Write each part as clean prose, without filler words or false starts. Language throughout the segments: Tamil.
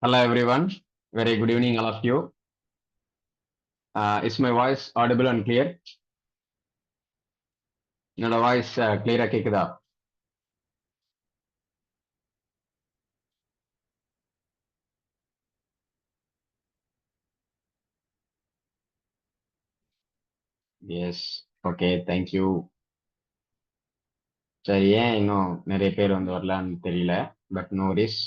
Hello everyone. Very good evening, all of you. Is my voice audible and clear? என்னோட வாய்ஸ் கிளியரா கேக்குதா? எஸ். Okay, thank you. சரி, ஏன் இன்னும் நிறைய பேர் வந்து வரலான்னு தெரியல. But no worries.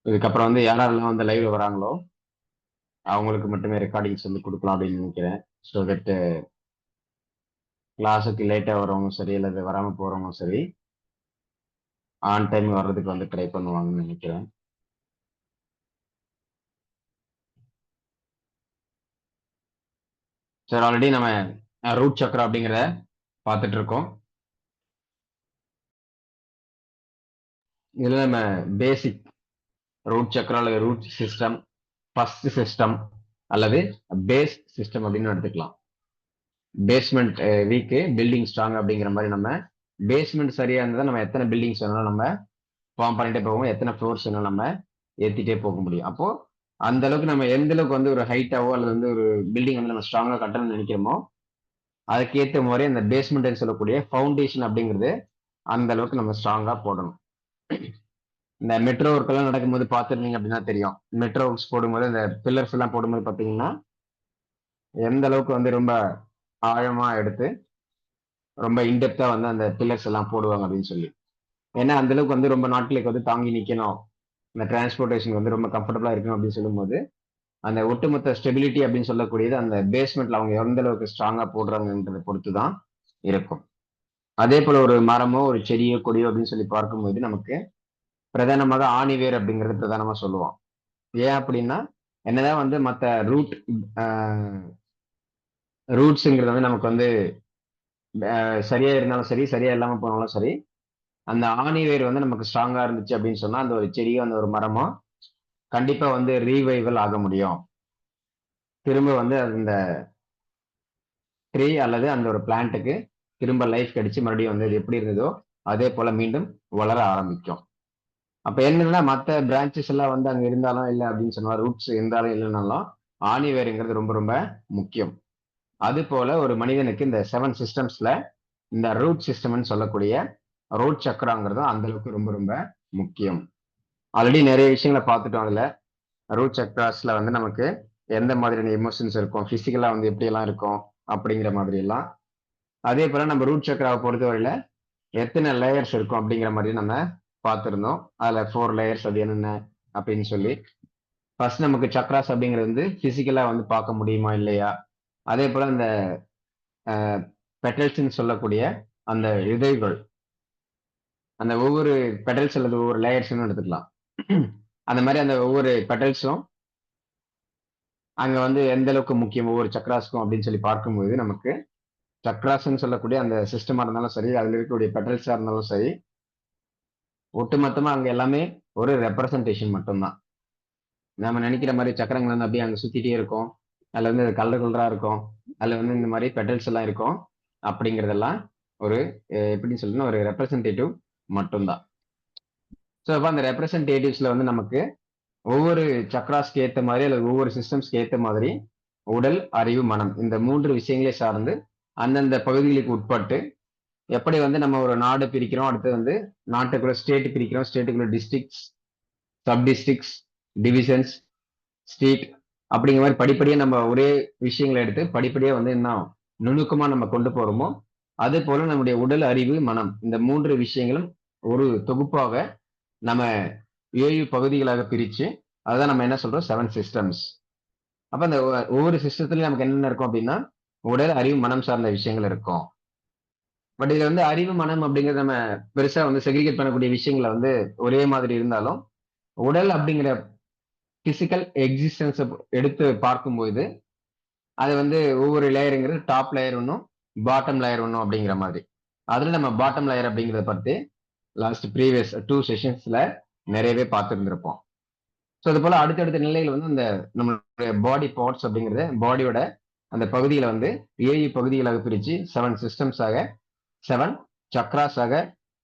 இதுக்கப்புறம் வந்து யாரெல்லாம் வந்து லைவ்ல வராங்களோ அவங்களுக்கு மட்டுமே ரெக்கார்டிங்ஸ் வந்து கொடுக்கலாம் அப்படின்னு நினைக்கிறேன். ஸோ தட் கிளாஸுக்கு லேட்டாக வரவங்க சரி, அல்லது வராமல் போறவங்க சரி, ஆன் டைம் வர்றதுக்கு வந்து ட்ரை பண்ணுவாங்கன்னு நினைக்கிறேன். சரி, ஆல்ரெடி நம்ம ரூட் சக்கரம் அப்படிங்கிறத பார்த்துட்டு இருக்கோம். இதுல நம்ம பேசிக் ரூட் சக்கரம் அல்லது ரூட் சிஸ்டம், ஃபர்ஸ்ட் சிஸ்டம் அல்லது பேஸ் சிஸ்டம் அப்படின்னு எடுத்துக்கலாம். பேஸ்மெண்ட் வீக்கு, பில்டிங் ஸ்ட்ராங் அப்படிங்கிற மாதிரி நம்ம பேஸ்மெண்ட் சரியா இருந்தால் நம்ம எத்தனை பில்டிங்ஸ் வேணாலும் நம்ம ஃபார்ம் பண்ணிட்டே போவோம், எத்தனை ஃப்ளோர்ஸ் வேணாலும் நம்ம ஏற்றிட்டே போக முடியும். அப்போ அந்த அளவுக்கு நம்ம எந்த அளவுக்கு வந்து ஒரு ஹைட்டாவோ அல்லது வந்து ஒரு பில்டிங் வந்து நம்ம ஸ்ட்ராங்காக கட்டணும்னு நினைக்கிறோமோ அதுக்கேற்ற மாதிரி அந்த பேஸ்மெண்ட் சொல்லக்கூடிய ஃபவுண்டேஷன் அப்படிங்கிறது அந்த அளவுக்கு நம்ம ஸ்ட்ராங்காக போடணும். இந்த மெட்ரோ ஒர்க் எல்லாம் நடக்கும்போது பார்த்துருந்தீங்க அப்படின்னா தெரியும். மெட்ரோ ஒர்க்ஸ் போடும்போது இந்த பில்லர்ஸ் எல்லாம் போடும்போது பார்த்தீங்கன்னா எந்த அளவுக்கு வந்து ரொம்ப ஆழமா எடுத்து ரொம்ப இன்டெப்தா வந்து அந்த பில்லர்ஸ் எல்லாம் போடுவாங்க அப்படின்னு சொல்லி. ஏன்னா அந்த அளவுக்கு வந்து ரொம்ப நாட்களுக்கு வந்து தாங்கி நிக்கணும், இந்த டிரான்ஸ்போர்டேஷன் வந்து ரொம்ப கம்ஃபர்டபுளா இருக்கணும் அப்படின்னு சொல்லும்போது அந்த ஒட்டுமொத்த ஸ்டெபிலிட்டி அப்படின்னு சொல்லக்கூடியது அந்த பேஸ்மெண்ட்ல அவங்க எந்த அளவுக்கு ஸ்ட்ராங்கா போடுறாங்கன்றதை பொறுத்து தான் இருக்கும். அதே போல ஒரு மரமோ ஒரு செடியோ கொடியோ அப்படின்னு சொல்லி பார்க்கும்போது நமக்கு பிரதானமாக ஆணிவேர் அப்படிங்கிறது பிரதானமா சொல்லுவோம். ஏன் அப்படின்னா என்னதான் வந்து மற்ற ரூட்ஸுங்கிறது வந்து நமக்கு வந்து சரியா இருந்தாலும் சரி, சரியா இல்லாம போனாலும் சரி, அந்த ஆணி வேர் வந்து நமக்கு ஸ்ட்ராங்கா இருந்துச்சு அப்படின்னு சொன்னா அந்த ஒரு செடியோ அந்த ஒரு மரமோ கண்டிப்பா வந்து ரீவைவல் ஆக முடியும். திரும்ப வந்து அந்த ட்ரீ அல்லது அந்த ஒரு பிளான்ட்டுக்கு திரும்ப லைஃப் கிடைச்சு மறுபடியும் வந்து அது எப்படி இருந்ததோ அதே போல மீண்டும் வளர ஆரம்பிக்கும். அப்ப என்னன்னா மற்ற பிரான்ச்சஸ் எல்லாம் வந்து அங்க இருந்தாலும் இல்லை அப்படின்னு சொன்னா, ரூட்ஸ் இருந்தாலும் இல்லைனாலும் ஆணி வேருங்கிறது ரொம்ப ரொம்ப முக்கியம். அது போல ஒரு மனிதனுக்கு இந்த 7 சிஸ்டம்ஸ்ல இந்த ரூட் சிஸ்டம்னு சொல்லக்கூடிய ரூட் சக்கராங்கிறதும் அந்த அளவுக்கு ரொம்ப ரொம்ப முக்கியம். ஆல்ரெடி நிறைய விஷயங்களை பார்த்துட்டோம். அதுல ரூட் சக்கராஸ்ல வந்து நமக்கு எந்த மாதிரியான எமோஷன்ஸ் இருக்கும், பிசிக்கலா வந்து எப்படி எல்லாம் இருக்கும் அப்படிங்கிற மாதிரி எல்லாம். அதே போல நம்ம ரூட் சக்கராவை பொறுத்தவரையில எத்தனை லேயர்ஸ் இருக்கும் அப்படிங்கிற மாதிரி நம்ம பார்த்துருந்தோம். அதுல 4 லேயர்ஸ் அது என்னென்ன அப்படின்னு சொல்லி. ஃபர்ஸ்ட் நமக்கு சக்ராஸ் அப்படிங்கிறது வந்து பிசிக்கலா வந்து பார்க்க முடியுமா இல்லையா, அதே போல அந்த பெட்டல்ஸ்ன்னு சொல்லக்கூடிய அந்த இதழ்கள், அந்த ஒவ்வொரு பெட்டல்ஸ் அல்லது ஒவ்வொரு லேயர்ஸ்னு எடுத்துக்கலாம். அந்த மாதிரி அந்த ஒவ்வொரு பெட்டல்ஸும் அங்க வந்து எந்த அளவுக்கு முக்கியம் ஒவ்வொரு சக்ராஸ்க்கும் அப்படின்னு சொல்லி பார்க்கும்போது நமக்கு சக்ராஸ்ன்னு சொல்லக்கூடிய அந்த சிஸ்டமா இருந்தாலும் சரி, அதுல இருக்கக்கூடிய பெட்டல்ஸா இருந்தாலும் சரி, ஒட்டுமொத்தமா அங்க எல்லாமே ஒரு ரெப்ரசன்டேஷன் மட்டும்தான். நம்ம நினைக்கிற மாதிரி சக்கரங்கள் வந்து அப்படியே அங்க சுத்திட்டே இருக்கும், அதுல வந்து கலர் கலரா இருக்கும், அதுல வந்து இந்த மாதிரி பெட்டல்ஸ் எல்லாம் இருக்கும் அப்படிங்கறதெல்லாம் ஒரு எப்படி சொல்லணும், ஒரு ரெப்ரசன்டேட்டிவ் மட்டும்தான். ஸோ அப்போ அந்த ரெப்ரசன்டேட்டிவ்ஸ்ல வந்து நமக்கு ஒவ்வொரு சக்ராஸ்க்கு ஏற்ற மாதிரி அல்லது ஒவ்வொரு சிஸ்டம்ஸ்க்கு ஏற்ற மாதிரி உடல், அறிவு, மனம் இந்த 3 விஷயங்களே சார்ந்து அந்தந்த பகுதிகளுக்கு உட்பட்டு எப்படி வந்து நம்ம ஒரு நாடு பிரிக்கிறோம், அடுத்து வந்து நாட்டுக்குள்ள ஸ்டேட் பிரிக்கிறோம், ஸ்டேட்டுக்குள்ள districts, sub districts, divisions, street அப்படிங்கிற மாதிரி படிப்படியாக நம்ம ஒரே விஷயங்களை எடுத்து படிப்படியாக வந்து என்ன நுணுக்கமா நம்ம கொண்டு போறோமோ அதே போல நம்முடைய உடல், அறிவு, மனம் இந்த 3 விஷயங்களும் ஒரு தொகுப்பாக நம்ம 7 பகுதிகளாக பிரிச்சு அதான் நம்ம என்ன சொல்றோம் 7 சிஸ்டம்ஸ். அப்ப அந்த ஒவ்வொரு சிஸ்டத்துலயும் நமக்கு என்னென்ன இருக்கும் அப்படின்னா உடல், அறிவு, மனம் சார்ந்த விஷயங்கள் இருக்கும். பட் இதுல வந்து அறிவு, மனம் அப்படிங்கிறது நம்ம பெருசா வந்து செக்ரிகேட் பண்ணக்கூடிய விஷயங்களை வந்து ஒரே மாதிரி இருந்தாலும் உடல் அப்படிங்கிற பிசிக்கல் எக்ஸிஸ்டன்ஸ் எடுத்து பார்க்கும்போது அது வந்து ஒவ்வொரு லேயருங்கிறது டாப் லேயர் ஒன்றும் பாட்டம் லேயர் ஒன்றும் அப்படிங்கிற மாதிரி. அதுல நம்ம பாட்டம் லேயர் அப்படிங்கிறத பத்தி லாஸ்ட் ப்ரீவியஸ் 2 செஷன்ஸ்ல நிறையவே பார்த்துருந்துருப்போம். ஸோ அது போல அடுத்தடுத்த நிலையில் வந்து இந்த நம்மளுடைய பாடி பார்ட்ஸ் அப்படிங்கிறது பாடியோட அந்த பகுதிகளை வந்து 7 பகுதிகளாக பிரித்து 7 சிஸ்டம்ஸாக 7 சக்ராஸாக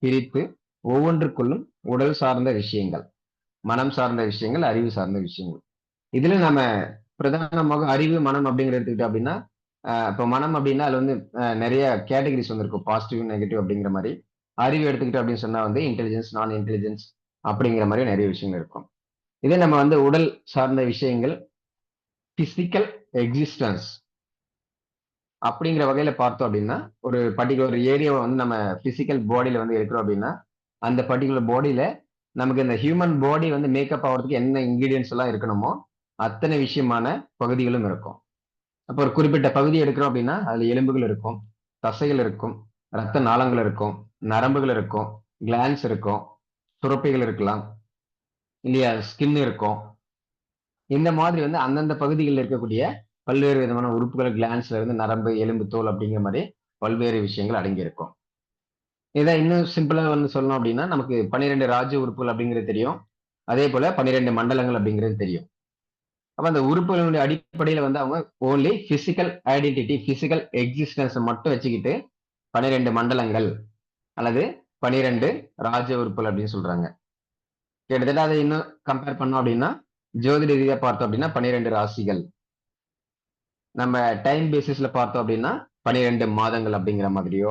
பிரித்து ஒவ்வொன்றுக்குள்ளும் உடல் சார்ந்த விஷயங்கள் மனம் சார்ந்த விஷயங்கள், அறிவு சார்ந்த விஷயங்கள். இதுல நம்ம பிரதானமாக அறிவு, மனம் அப்படிங்கிற எடுத்துக்கிட்டோம் அப்படின்னா, இப்போ மனம் அப்படின்னா அதுல வந்து நிறைய கேட்டகரிஸ் வந்து இருக்கும். பாசிட்டிவ், நெகட்டிவ் அப்படிங்கிற மாதிரி. அறிவு எடுத்துக்கிட்டோம் அப்படின்னு சொன்னா வந்து இன்டெலிஜென்ஸ், நான் இன்டெலிஜென்ஸ் அப்படிங்கிற மாதிரி நிறைய விஷயங்கள் இருக்கும். இதே நம்ம வந்து உடல் சார்ந்த விஷயங்கள், பிசிக்கல் எக்ஸிஸ்டன்ஸ் அப்படிங்கிற வகையில பார்த்தோம் அப்படின்னா, ஒரு பர்ட்டிகுலர் ஏரியாவை வந்து நம்ம பிசிக்கல் பாடியில வந்து இருக்கிறோம் அப்படின்னா, அந்த பர்ட்டிகுலர் பாடியில நமக்கு இந்த ஹியூமன் பாடி வந்து மேக்கப் ஆகுறதுக்கு என்ன இன்கிரீடியன்ஸ் எல்லாம் இருக்கணுமோ, அத்தனை விஷயமான பகுதிகளும் இருக்கும். அப்போ ஒரு குறிப்பிட்ட பகுதி எடுக்கிறோம் அப்படின்னா, அதுல எலும்புகள் இருக்கும், தசைகள் இருக்கும், ரத்த நாளங்கள் இருக்கும், நரம்புகள் இருக்கும், கிளான்ஸ் இருக்கும், சுரப்பிகள் இருக்கலாம், இல்லையா ஸ்கின் இருக்கும். இந்த மாதிரி வந்து அந்தந்த பகுதிகளில் இருக்கக்கூடிய பல்வேறு விதமான உறுப்புகள், கிளான்ஸ்ல இருந்து நரம்பு, எலும்பு, தோல் அப்படிங்கிற மாதிரி பல்வேறு விஷயங்கள் அடங்கியிருக்கும். இதை இன்னும் சிம்பிளா வந்து சொல்லணும் அப்படின்னா, நமக்கு 12 ராஜ உறுப்புகள் அப்படிங்கிறது தெரியும். அதே போல 12 மண்டலங்கள் அப்படிங்கிறது தெரியும். அப்ப அந்த உறுப்புகளுடைய அடிப்படையில வந்து அவங்க only physical identity, physical existence மட்டும் வச்சுக்கிட்டு 12 மண்டலங்கள் அல்லது 12 ராஜ உறுப்புகள் அப்படின்னு சொல்றாங்க. கிட்டத்தட்ட அதை இன்னும் கம்பேர் பண்ணோம் அப்படின்னா, ஜோதிட ரீதியா பார்த்தோம் அப்படின்னா 12 ராசிகள். நம்ம டைம் பேசிஸ்ல பார்த்தோம் அப்படின்னா 12 மாதங்கள் அப்படிங்கிற மாதிரியோ,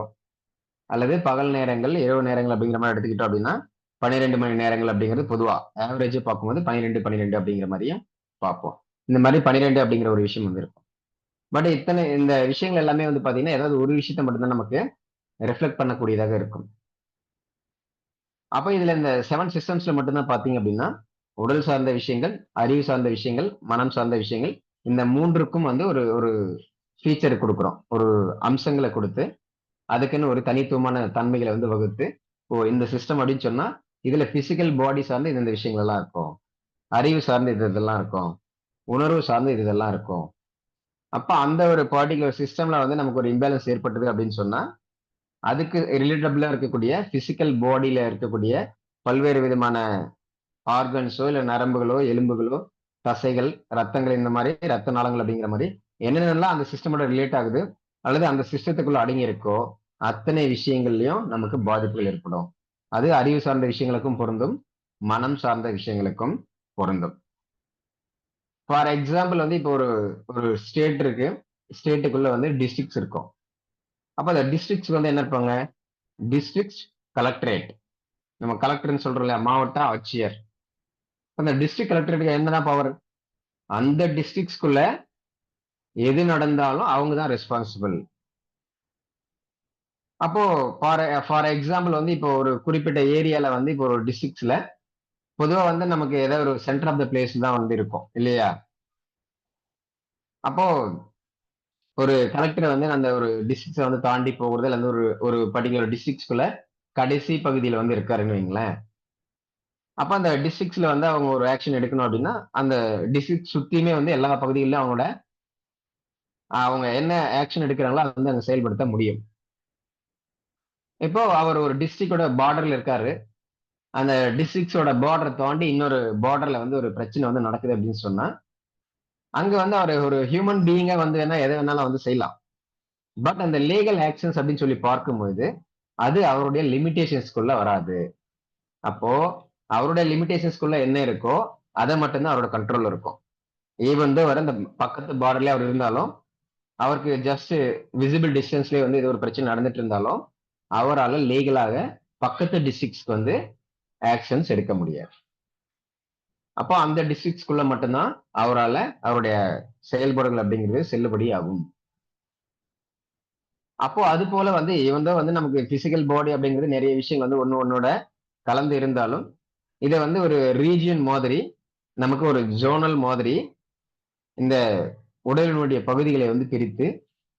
அல்லது பகல் நேரங்கள், இரவு நேரங்கள் அப்படிங்கிற மாதிரி எடுத்துக்கிட்டோம் அப்படின்னா 12 மணி நேரங்கள் அப்படிங்கிறது பொதுவா ஆவரேஜா பார்க்கும்போது 12, 12 அப்படிங்கிற மாதிரியும் பார்ப்போம். இந்த மாதிரி 12 அப்படிங்கிற ஒரு விஷயம் வந்து இருக்கும். பட் இந்த விஷயங்கள் எல்லாமே வந்து பாத்தீங்கன்னா, ஏதாவது ஒரு விஷயத்த மட்டும் தான் நமக்கு ரிஃப்ளெக்ட் பண்ணக்கூடியதாக இருக்கும். அப்ப இதுல இந்த 7 சிஸ்டம்ஸ்ல மட்டும் தான் பாத்தீங்க அப்படின்னா, உடல் சார்ந்த விஷயங்கள், அறிவு சார்ந்த விஷயங்கள், மனம் சார்ந்த விஷயங்கள், இந்த 3க்கும் வந்து ஒரு ஒரு ஃபீச்சர் குடுக்குறோம். ஒரு அம்சங்கள குடுத்து, அதுக்குன்னு ஒரு தனித்துவமான தன்மைகள வந்து வகுத்து, ஓ இந்த சிஸ்டம் அப்படின்னு சொன்னா, இதுல பிசிக்கல் பாடி சார்ந்த இந்த விஷயங்கள் எல்லாம் இருக்கும். அறிவு சார்ந்த இதெல்லாம் இருக்கும். உணர்வு சார்ந்த இதெல்லாம் இருக்கும். அப்ப அந்த ஒரு பர்ட்டிகுலர் சிஸ்டம்ல வந்து நமக்கு ஒரு இம்பேலன்ஸ் ஏற்பட்டது அப்படின்னு சொன்னா, அதுக்கு ரிலேட்டபிளா இருக்கக்கூடிய பிசிக்கல் பாடியில இருக்கக்கூடிய பல்வேறு விதமான ஆர்கன்ஸோ, இல்ல நரம்புகளோ, எலும்புகளோ, தசைகள், ரத்தங்கள் இந்த மாரி ரத்த நாளங்கள் அப்படிங்கிற மாரி என்னென்னலாம் அந்த சிஸ்டமோட ரிலேட் ஆகுது, அல்லது அந்த சிஸ்டத்துக்குள்ள அடங்கி இருக்கோ, அத்தனை விஷயங்கள்லயும் நமக்கு பாதிப்புகள் ஏற்படும். அது அறிவு சார்ந்த விஷயங்களுக்கும் பொருந்தும், மனம் சார்ந்த விஷயங்களுக்கும் பொருந்தும். ஃபார் எக்ஸாம்பிள் வந்து இப்போ ஒரு ஒரு ஸ்டேட் இருக்கு. ஸ்டேட்டுக்குள்ள வந்து டிஸ்ட்ரிக்ட்ஸ் இருக்கும். அப்ப அந்த டிஸ்ட்ரிக்ட்ஸ் வந்து என்ன இருப்பாங்க? District collectorate. நம்ம கலெக்டர்ன்னு சொல்றோம் இல்லையா? மாவட்ட ஆட்சியர். அந்த டிஸ்ட்ரிக்ட் கலெக்டரேட்டுக்கு என்னதான் பவர்? அந்த டிஸ்ட்ரிக்ட்ஸ்குள்ள எது நடந்தாலும் அவங்க தான் ரெஸ்பான்சிபிள். அப்போ ஃபார் எக்ஸாம்பிள் வந்து இப்போ ஒரு குறிப்பிட்ட ஏரியால வந்து இப்போ ஒரு டிஸ்ட்ரிக்ட்ஸ்ல பொதுவா வந்து நமக்கு ஏதாவது ஒரு சென்டர் ஆஃப் த பிளேஸ் தான் வந்து இருக்கும் இல்லையா? அப்போ ஒரு கலெக்டர் வந்து அந்த ஒரு டிஸ்ட்ரிக்ட்ஸ வந்து தாண்டி போகுறது அல்லது ஒரு ஒரு பர்ட்டிகுலர் டிஸ்ட்ரிக்ட்ஸ்குள்ள கடைசி பகுதியில வந்து இருக்காருன்னு வைங்களேன். அப்ப அந்த டிஸ்ட்ரிக்ட்ஸ்ல வந்து அவங்க ஒரு ஆக்ஷன் எடுக்கணும் அப்படின்னா, அந்த டிஸ்ட்ரிக்ட் சுத்தியுமே வந்து எல்லா பகுதிகளிலும் அவங்களோட அவங்க என்ன ஆக்ஷன் எடுக்கிறாங்களோ அத வந்து அங்க செயல்படுத்த முடியும். இப்போ அவர் ஒரு டிஸ்ட்ரிக்ட்டோட பார்டர்ல இருக்காரு. அந்த டிஸ்ட்ரிக்ட்ஸோட பார்டர தாண்டி இன்னொரு பார்டர்ல வந்து ஒரு பிரச்சனை வந்து நடக்குது அப்படின்னு சொன்னா, அங்க வந்து அவரு ஒரு ஹியூமன் பீயிங்கா வந்து வேணா எத வேணாலும் வந்து செய்யலாம். பட் அந்த லீகல் ஆக்ஷன்ஸ் அப்படின்னு சொல்லி பார்க்கும்போது, அது அவருடைய லிமிட்டேஷன்ஸ்குள்ள வராது. அப்போ அவருடைய லிமிட்டேஷன்ஸ்குள்ள என்ன இருக்கோ, அத மட்டும் தான் அவரோட கண்ட்ரோல்ல இருக்கும். ஈவன் தோ அந்த பக்கத்து பார்டர்லயே அவர் இருந்தாலும், அவருக்கு ஜஸ்ட் விசிபிள் டிஸ்டன்ஸ்லயே வந்து ஏதோ ஒரு பிரச்சனை நடந்துட்டு இருந்தாலும், அவரால லீகலாக பக்கத்து டிஸ்ட்ரிக்ட்ஸ்க்கு வந்து ஆக்ஷன்ஸ் எடுக்க முடியாது. அப்போ அந்த டிஸ்ட்ரிக்ட்ஸ்குள்ள மட்டும் தான் அவரால அவருடைய செயல்பாடுகள் அப்படிங்கிறது செல்லுபடி ஆகும். அப்போ அது போல வந்து ஈவன் தோ வந்து நமக்கு பிசிக்கல் பாடி அப்படிங்கிறது நிறைய விஷயங்கள் வந்து ஒண்ணு ஒண்ணோட கலந்து இருந்தாலும், இத வந்து ஒரு ரீஜியன் மாதிரி, நமக்கு ஒரு ஜோனல் மாதிரி இந்த உடலினுடைய பகுதிகளை வந்து பிரித்து,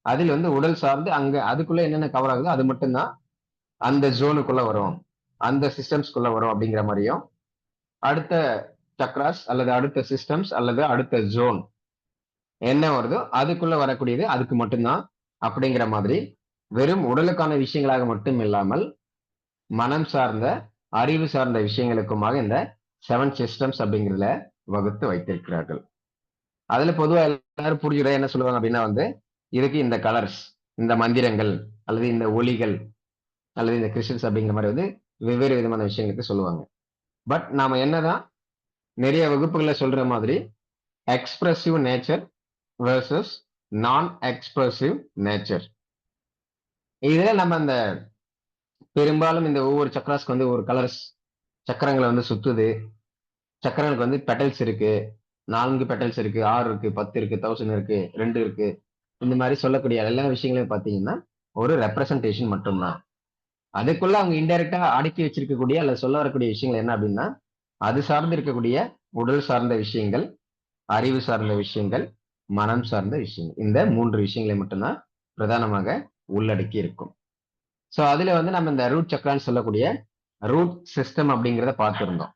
அதில் வந்து உடல் சார்ந்து அங்க அதுக்குள்ள என்னென்ன கவர் ஆகுதோ அது மட்டும் தான் அந்த ஜோனுக்குள்ள வரும். அந்த சிஸ்டம்ஸ்குள்ள வரும் அப்படிங்கிற மாரியும், அடுத்த சக்ராஸ் அல்லது அடுத்த சிஸ்டம்ஸ் அல்லது அடுத்த ஜோன் என்ன வருதோ அதுக்குள்ள வரக்கூடியது அதுக்கு மட்டும் தான் அப்படிங்கிற மாதிரி, வெறும் உடலுக்கான விஷயங்களாக மட்டும் இல்லாமல், மனம் சார்ந்த, அறிவு சார்ந்த விஷயங்களுக்குமாக இந்த 7 சிஸ்டம்ஸ் அப்படிங்கிறதுல வகுத்து வைத்திருக்கிறார்கள். அதுல பொதுவா எல்லாரும் புரிஞ்சுக்கிட என்ன சொல்லுவாங்க அப்படின்னா வந்து, இதுக்கு இந்த கலர்ஸ், இந்த மந்திரங்கள், அல்லது இந்த ஒலிகள், அல்லது இந்த கிறிஸ்டல்ஸ் அப்படிங்கிற மாரி வந்து வெவ்வேறு விதமான விஷயங்களுக்கு சொல்லுவாங்க. பட் நாம என்னதான் நிறைய வகுப்புகளை சொல்ற மாதிரி எக்ஸ்பிரசிவ் நேச்சர் வெர்சஸ் நான் எக்ஸ்பிரசிவ் நேச்சர். இதுல நம்ம அந்த பெரும்பாலும் இந்த ஒவ்வொரு சக்கராஸ்க்கு வந்து ஒரு கலர்ஸ் சக்கரங்களை வந்து சுத்துது. சக்கரங்களுக்கு வந்து பெட்டல்ஸ் இருக்கு. 4 பெட்டல்ஸ் இருக்கு, 6 இருக்கு, 10 இருக்கு, 1000 இருக்கு, 2 இருக்கு. இந்த மாதிரி சொல்லக்கூடிய எல்லா விஷயங்களையும் பாத்தீங்கன்னா ஒரு ரெப்ரசன்டேஷன் மட்டும்தான். அதுக்குள்ள அவங்க இன்டைரக்டா அடக்கி வச்சிருக்கக்கூடிய அல்லது சொல்ல வரக்கூடிய விஷயங்கள் என்ன அப்படின்னா, அது சார்ந்து இருக்கக்கூடிய உடல் சார்ந்த விஷயங்கள், அறிவு சார்ந்த விஷயங்கள், மனம் சார்ந்த விஷயங்கள். இந்த 3 விஷயங்களை மட்டும்தான் பிரதானமாக உள்ளடக்கி இருக்கும். சோ அதுல வந்து நம்ம இந்த ரூட் சக்கரான்னு சொல்லக்கூடிய ரூட் சிஸ்டம் அப்படிங்கிறத பார்த்திருந்தோம்.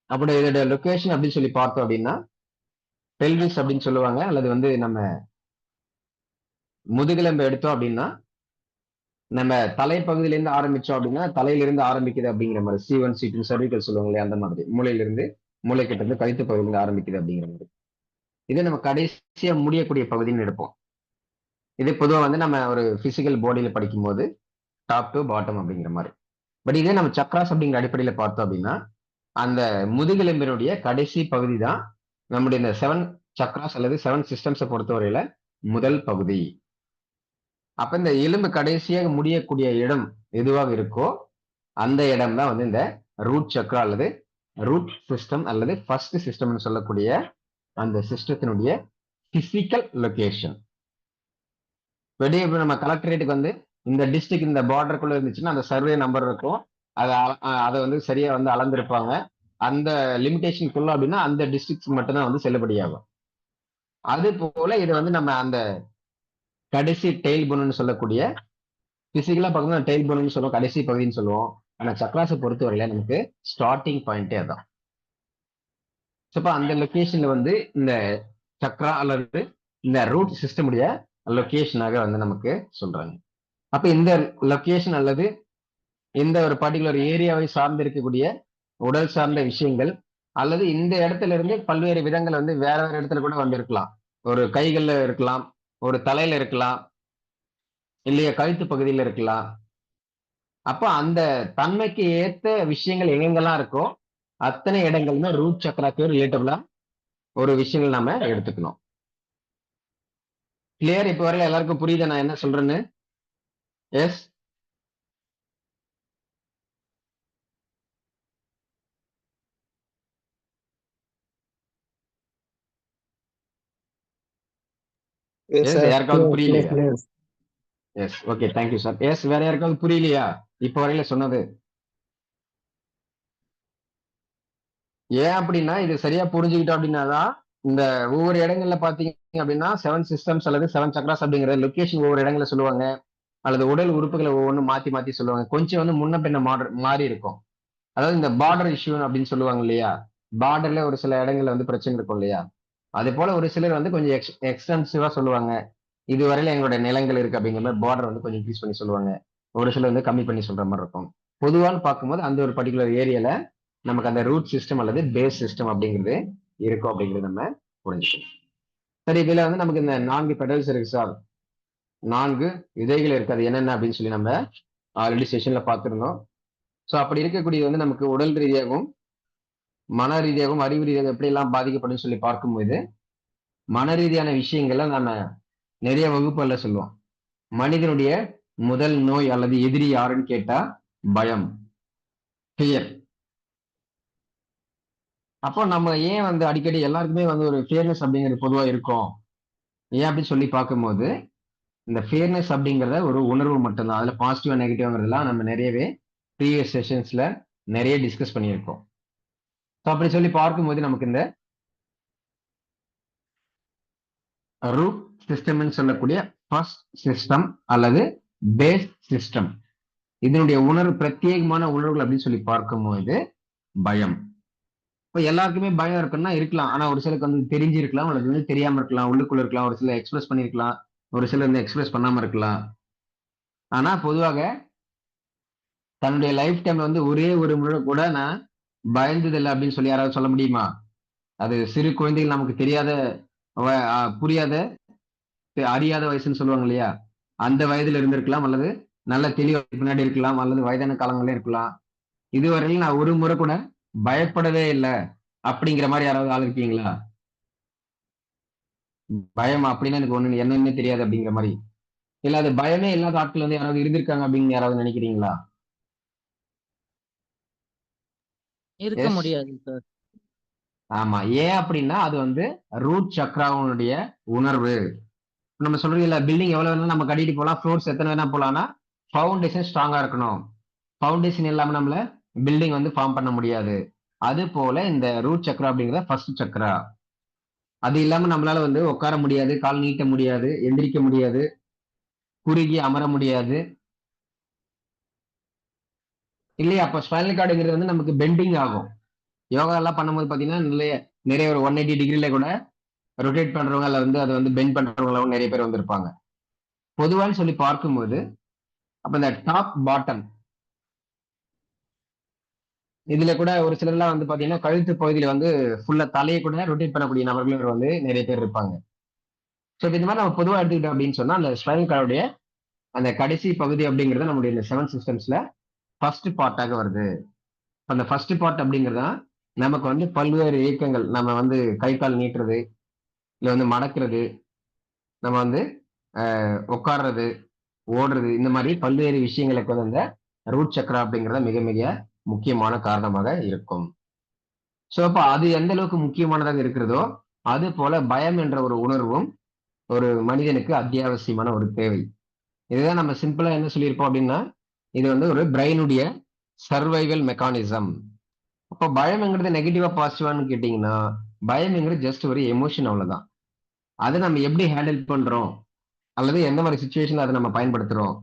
அப்படி இதோட லொகேஷன் அப்படின்னு சொல்லி பார்த்தோம் அப்படின்னா பெல்விஸ் அப்படின்னு சொல்லுவாங்க, அல்லது வந்து நம்ம முதுகெலும்பு எடுத்தோம் அப்படின்னா நம்ம தலைப்பகுதியிலிருந்து ஆரம்பிச்சோம் அப்படின்னா தலையிலிருந்து ஆரம்பிக்குது அப்படிங்கிற மாதிரி C1 C2 சர்விக்கல் சொல்லுவாங்க இல்லையா, அந்த மாதிரி மூளையிலிருந்து மூளைக்கிட்ட இருந்து கழுத்து பகுதியிலிருந்து ஆரம்பிக்குது அப்படிங்கிற மாதிரி. இது நம்ம கடைசியா முடியக்கூடிய பகுதின்னு எடுப்போம். இது பொதுவா வந்து நம்ம ஒரு பிசிக்கல் பாடியில படிக்கும் போது டாப் டு பாட்டம் அப்படிங்கிற மாதிரி. பட் இதே நம்ம சக்ராஸ் அப்படிங்கிற அடிப்படையில பார்த்தோம் அப்படின்னா அந்த முதுகெலும்பினுடைய கடைசி பகுதி தான் நம்முடைய இந்த 7 சக்ராஸ் அல்லது 7 சிஸ்டம்ஸை பொறுத்தவரையில முதல் பகுதி. அப்ப இந்த எலும்பு கடைசியாக முடியக்கூடிய இடம் எதுவாக இருக்கோ அந்த இடம் தான் வந்து இந்த ரூட் சக்ரா அல்லது ரூட் சிஸ்டம் அல்லது ஃபர்ஸ்ட் சிஸ்டம்னு சொல்லக்கூடிய அந்த சிஸ்டத்தினுடைய பிசிக்கல் லொகேஷன். வெளியே நம்ம கலெக்டரேட்டுக்கு வந்து இந்த டிஸ்ட்ரிக்ட் இந்த பார்டருக்குள்ள இருந்துச்சுன்னா அந்த சர்வே நம்பர் இருக்கும், அதை வந்து சரியா வந்து அளந்திருப்பாங்க. அந்த லிமிடேஷனுக்குள்ள அப்படின்னா அந்த டிஸ்ட்ரிக்ட் மட்டும்தான் வந்து செல்லுபடியாகும். அது போல இது வந்து நம்ம அந்த கடைசி டெயில் போன்னு சொல்லக்கூடிய பிசிக்கலா பார்க்கணும் டெயில் போன்னு சொல்லுவோம், கடைசி பகுதின்னு சொல்லுவோம். ஆனா சக்ராஸை பொறுத்தவரையில நமக்கு ஸ்டார்டிங் பாயிண்டே அதான். அந்த லொகேஷன்ல வந்து இந்த சக்ரா அல்லது இந்த ரூட் சிஸ்டமுடைய லொகேஷனாக வந்து நமக்கு சொல்றாங்க. அப்ப இந்த லொகேஷன் அல்லது இந்த ஒரு பர்டிகுலர் ஏரியாவை சார்ந்து இருக்கக்கூடிய உடல் சார்ந்த விஷயங்கள் அல்லது இந்த இடத்துல இருந்து பல்வேறு விதங்கள் வந்து வேற வேற இடத்துல கூட வந்து இருக்கலாம். ஒரு கைகள்ல இருக்கலாம், ஒரு தலையில இருக்கலாம், இல்லையா கழுத்து பகுதியில இருக்கலாம். அப்ப அந்த தன்மைக்கு ஏத்த விஷயங்கள் எங்கெங்கெல்லாம் இருக்கோ அத்தனை இடங்களுமே ரூட் சக்கராக்கு ரிலேட்டபிளா ஒரு விஷயங்கள் நாம எடுத்துக்கணும். கிளியர்? இப்ப வரையில எல்லாருக்கும் புரியுதா நான் என்ன சொல்றேன்னு? எஸ் எஸ் யாருக்காவது புரியலையா? Yes okay, thank you sir. Yes வேற யாருக்காவது புரியலையா இப்ப வரையில சொன்னது? ஏன் அப்படின்னா இது சரியா புரிஞ்சுக்கிட்டோம் அப்படின்னாதான் இந்த ஒவ்வொரு இடங்கள்ல பாத்தீங்க அப்படின்னா 7 சிஸ்டம்ஸ் அல்லது 7 சக்ராஸ் அப்படிங்கிற லொகேஷன் ஒவ்வொரு இடங்கள்ல சொல்லுவாங்க, அல்லது உடல் உறுப்புகளை ஒவ்வொன்றும் மாத்தி மாத்தி சொல்லுவாங்க. கொஞ்சம் வந்து முன்ன பின்ன மாறி இருக்கும். அதாவது இந்த பார்டர் இஷ்யூ அப்படின்னு சொல்லுவாங்க இல்லையா, பார்டர்ல ஒரு சில இடங்கள்ல வந்து பிரச்சனை இருக்கும் இல்லையா, அதே போல ஒரு சிலர் வந்து கொஞ்சம் எக்ஸ்டென்சிவா சொல்லுவாங்க. இதுவரையில எங்களோட நிலங்கள் இருக்கு அப்படிங்கிற மாதிரி பார்டர் வந்து கொஞ்சம் இன்க்ரீஸ் பண்ணி சொல்லுவாங்க. ஒரு சிலர் வந்து கம்மி பண்ணி சொல்ற மாதிரி இருக்கும். பொதுவான்னு பார்க்கும்போது அந்த ஒரு பர்டிகுலர் ஏரியால நமக்கு அந்த ரூட் சிஸ்டம் அல்லது பேஸ் சிஸ்டம் அப்படிங்கிறது இருக்கும் அப்படிங்கிறது நம்ம புரிஞ்சுக்கணும். சரி, இதுல வந்து நமக்கு இந்த 4 பெடல்ஸ் இருக்கு சார், 4 விதைகள் இருக்கு, அது என்னென்ன அப்படின்னு சொல்லி நம்ம ஆல்ரெடி செஷன்ல பார்த்திருந்தோம். ஸோ அப்படி இருக்கக்கூடியது வந்து நமக்கு உடல் ரீதியாகவும் மன ரீதியாகவும் அறிவு ரீதியாக எப்படி எல்லாம் பாதிக்கப்படும் சொல்லி பார்க்கும்போது மன ரீதியான விஷயங்கள்ல நம்ம நிறைய வகுப்புகள்ல சொல்லுவோம். மனிதனுடைய முதல் நோய் அல்லது எதிரி யாருன்னு கேட்டா பயம், ஃபியர். அப்போ நம்ம ஏன் வந்து அடிக்கடி எல்லாருக்குமே வந்து ஒரு ஃபியர்னஸ் அப்படிங்கிறது பொதுவா இருக்கும், ஏன் அப்படின்னு சொல்லி பார்க்கும்போது இந்த ஃபியர்னஸ் அப்படிங்கிறத ஒரு உணர்வு மட்டும்தான். அதுல பாசிட்டிவா நெகட்டிவ்ங்கிறதுலாம் நம்ம நிறையவே ப்ரீவியஸ் செஷன்ஸ்ல நிறைய டிஸ்கஸ் பண்ணியிருக்கோம். ஸோ அப்படி சொல்லி பார்க்கும்போது நமக்கு இந்த ரூட் சிஸ்டம்னு சொல்லக்கூடிய ஃபர்ஸ்ட் சிஸ்டம் அல்லது பேஸ் சிஸ்டம், இதனுடைய உணர்வு பிரத்யேகமான உணர்வுகள் அப்படின்னு சொல்லி பார்க்கும்போது பயம். இப்போ எல்லாருக்குமே பயம் இருக்குன்னா இருக்கலாம், ஆனா ஒரு சிலருக்கு வந்து தெரிஞ்சிருக்கலாம் அல்லது வந்து தெரியாம இருக்கலாம், உள்ளுக்குள்ள இருக்கலாம், ஒரு சிலர் எக்ஸ்பிரஸ் பண்ணிருக்கலாம், ஒரு சிலர் வந்து எக்ஸ்பிரஸ் பண்ணாம இருக்கலாம். ஆனா பொதுவாக தன்னுடைய லைஃப் டைம்ல வந்து ஒரே ஒரு முறை கூட நான் பயந்தது இல்லை அப்படின்னு சொல்லி யாராவது சொல்ல முடியுமா? அது சிறு குழந்தைகள், நமக்கு தெரியாத புரியாத அறியாத வயசுன்னு சொல்லுவாங்க இல்லையா, அந்த வயதுல இருந்திருக்கலாம், அல்லது நல்ல தெளிவாக பின்னாடி இருக்கலாம், அல்லது வயதான காலங்களே இருக்கலாம். இதுவரையிலும் நான் ஒரு முறை கூட பயப்படவே இல்லை அப்படிங்கிற மாதிரி யாராவது ஆள் இருக்கீங்களா? பயம் அப்படின்னா எனக்கு ஒண்ணு என்னன்னு தெரியாது அப்படிங்கிற மாதிரி. இல்ல அது பயமே இல்லாத ஆட்கள் வந்து யாராவது இருந்திருக்காங்க அப்படின்னு யாராவது நினைக்கிறீங்களா? இருக்க எஸ். முடியாது சார். ஆமா. ஏன் அப்படின்னா அது வந்து ரூட் சக்ராவுடைய உணர்வு. நம்ம சொல்றீங்கல்ல பில்டிங் எவ்வளவு வேணாலும் நம்ம கட்டிட்டு போலாம், ஃப்ளோர்ஸ் எத்தனை வேணா போலாம்னா ஃபவுண்டேஷன் ஸ்ட்ராங்கா இருக்கணும். ஃபவுண்டேஷன் இல்லாம நம்மள பில்டிங் வந்து ஃபார்ம் பண்ண முடியாது. அது போல இந்த ரூட் சக்ரா அப்படிங்கிறத ஃபர்ஸ்ட் சக்ரா. அது இல்லாம நம்மளால வந்து உட்கார முடியாது, கால் நீட்ட முடியாது, எந்திரிக்க முடியாது, குறுகி அமர முடியாது இல்லையா? அப்ப ஸ்பைனல் கார்டுங்கிறது வந்து நமக்கு பெண்டிங் ஆகும். யோகா எல்லாம் பண்ணும்போது பாத்தீங்கன்னா நிறைய நிறைய ஒரு 180 டிகிரில கூட ரொட்டேட் பண்றவங்க அல்ல வந்து அதை வந்து பெண்ட் பண்றவங்களும் நிறைய பேர் வந்திருப்பாங்க. பொதுவான்னு சொல்லி பார்க்கும்போது அப்ப இந்த டாப் பாட்டம் இதுல கூட ஒரு சிலர்லாம் வந்து பாத்தீங்கன்னா கழுத்து பகுதியில வந்து ஃபுல்லா தலையை கூட ரொட்டேட் பண்ணக்கூடிய நபர்கள் வந்து நிறைய பேர் இருப்பாங்க. ஸோ இந்த மாதிரி நம்ம பொதுவாக எடுத்துக்கிட்டோம் அப்படின்னு சொன்னா அந்த ஸ்பைனல் கார்டுடைய அந்த கடைசி பகுதி அப்படிங்கிறது நம்மளுடைய இந்த 7 சிஸ்டம்ஸ்ல ஃபர்ஸ்ட் பார்ட்டாக வருது. அந்த ஃபர்ஸ்ட் பார்ட் அப்படிங்கிறதா நமக்கு வந்து பல்வேறு இயக்கங்கள், நம்ம வந்து கை கால் நீட்டுறது, இல்ல வந்து மடக்கிறது, நம்ம வந்து உட்கார்றது, ஓடுறது, இந்த மாதிரி பல்வேறு விஷயங்களுக்கு வந்து இந்த ரூட் சக்கரா அப்படிங்கிறத மிக மிக முக்கியமான காரணமாக இருக்கும். சோ அப்ப அது எந்த அளவுக்கு முக்கியமானதாக இருக்கிறதோ அது போல பயம் என்ற ஒரு உணர்வும் ஒரு மனிதனுக்கு அத்தியாவசியமான ஒரு தேவை. இதுதான் நம்ம சிம்பிளா என்ன சொல்லியிருப்போம் அப்படின்னா இது வந்து ஒரு பிரெயினுடைய சர்வைவல் மெக்கானிசம். அப்ப பயம்ங்கிறது நெகட்டிவா பாசிட்டிவான்னு கேட்டீங்கன்னா பயம்ங்கிறது ஜஸ்ட் ஒரு எமோஷன், அவ்வளவுதான். அதை நம்ம எப்படி ஹேண்டில் பண்றோம் அல்லது எந்த மாதிரி சுச்சுவேஷன்ல அதை நம்ம பயன்படுத்துறோம்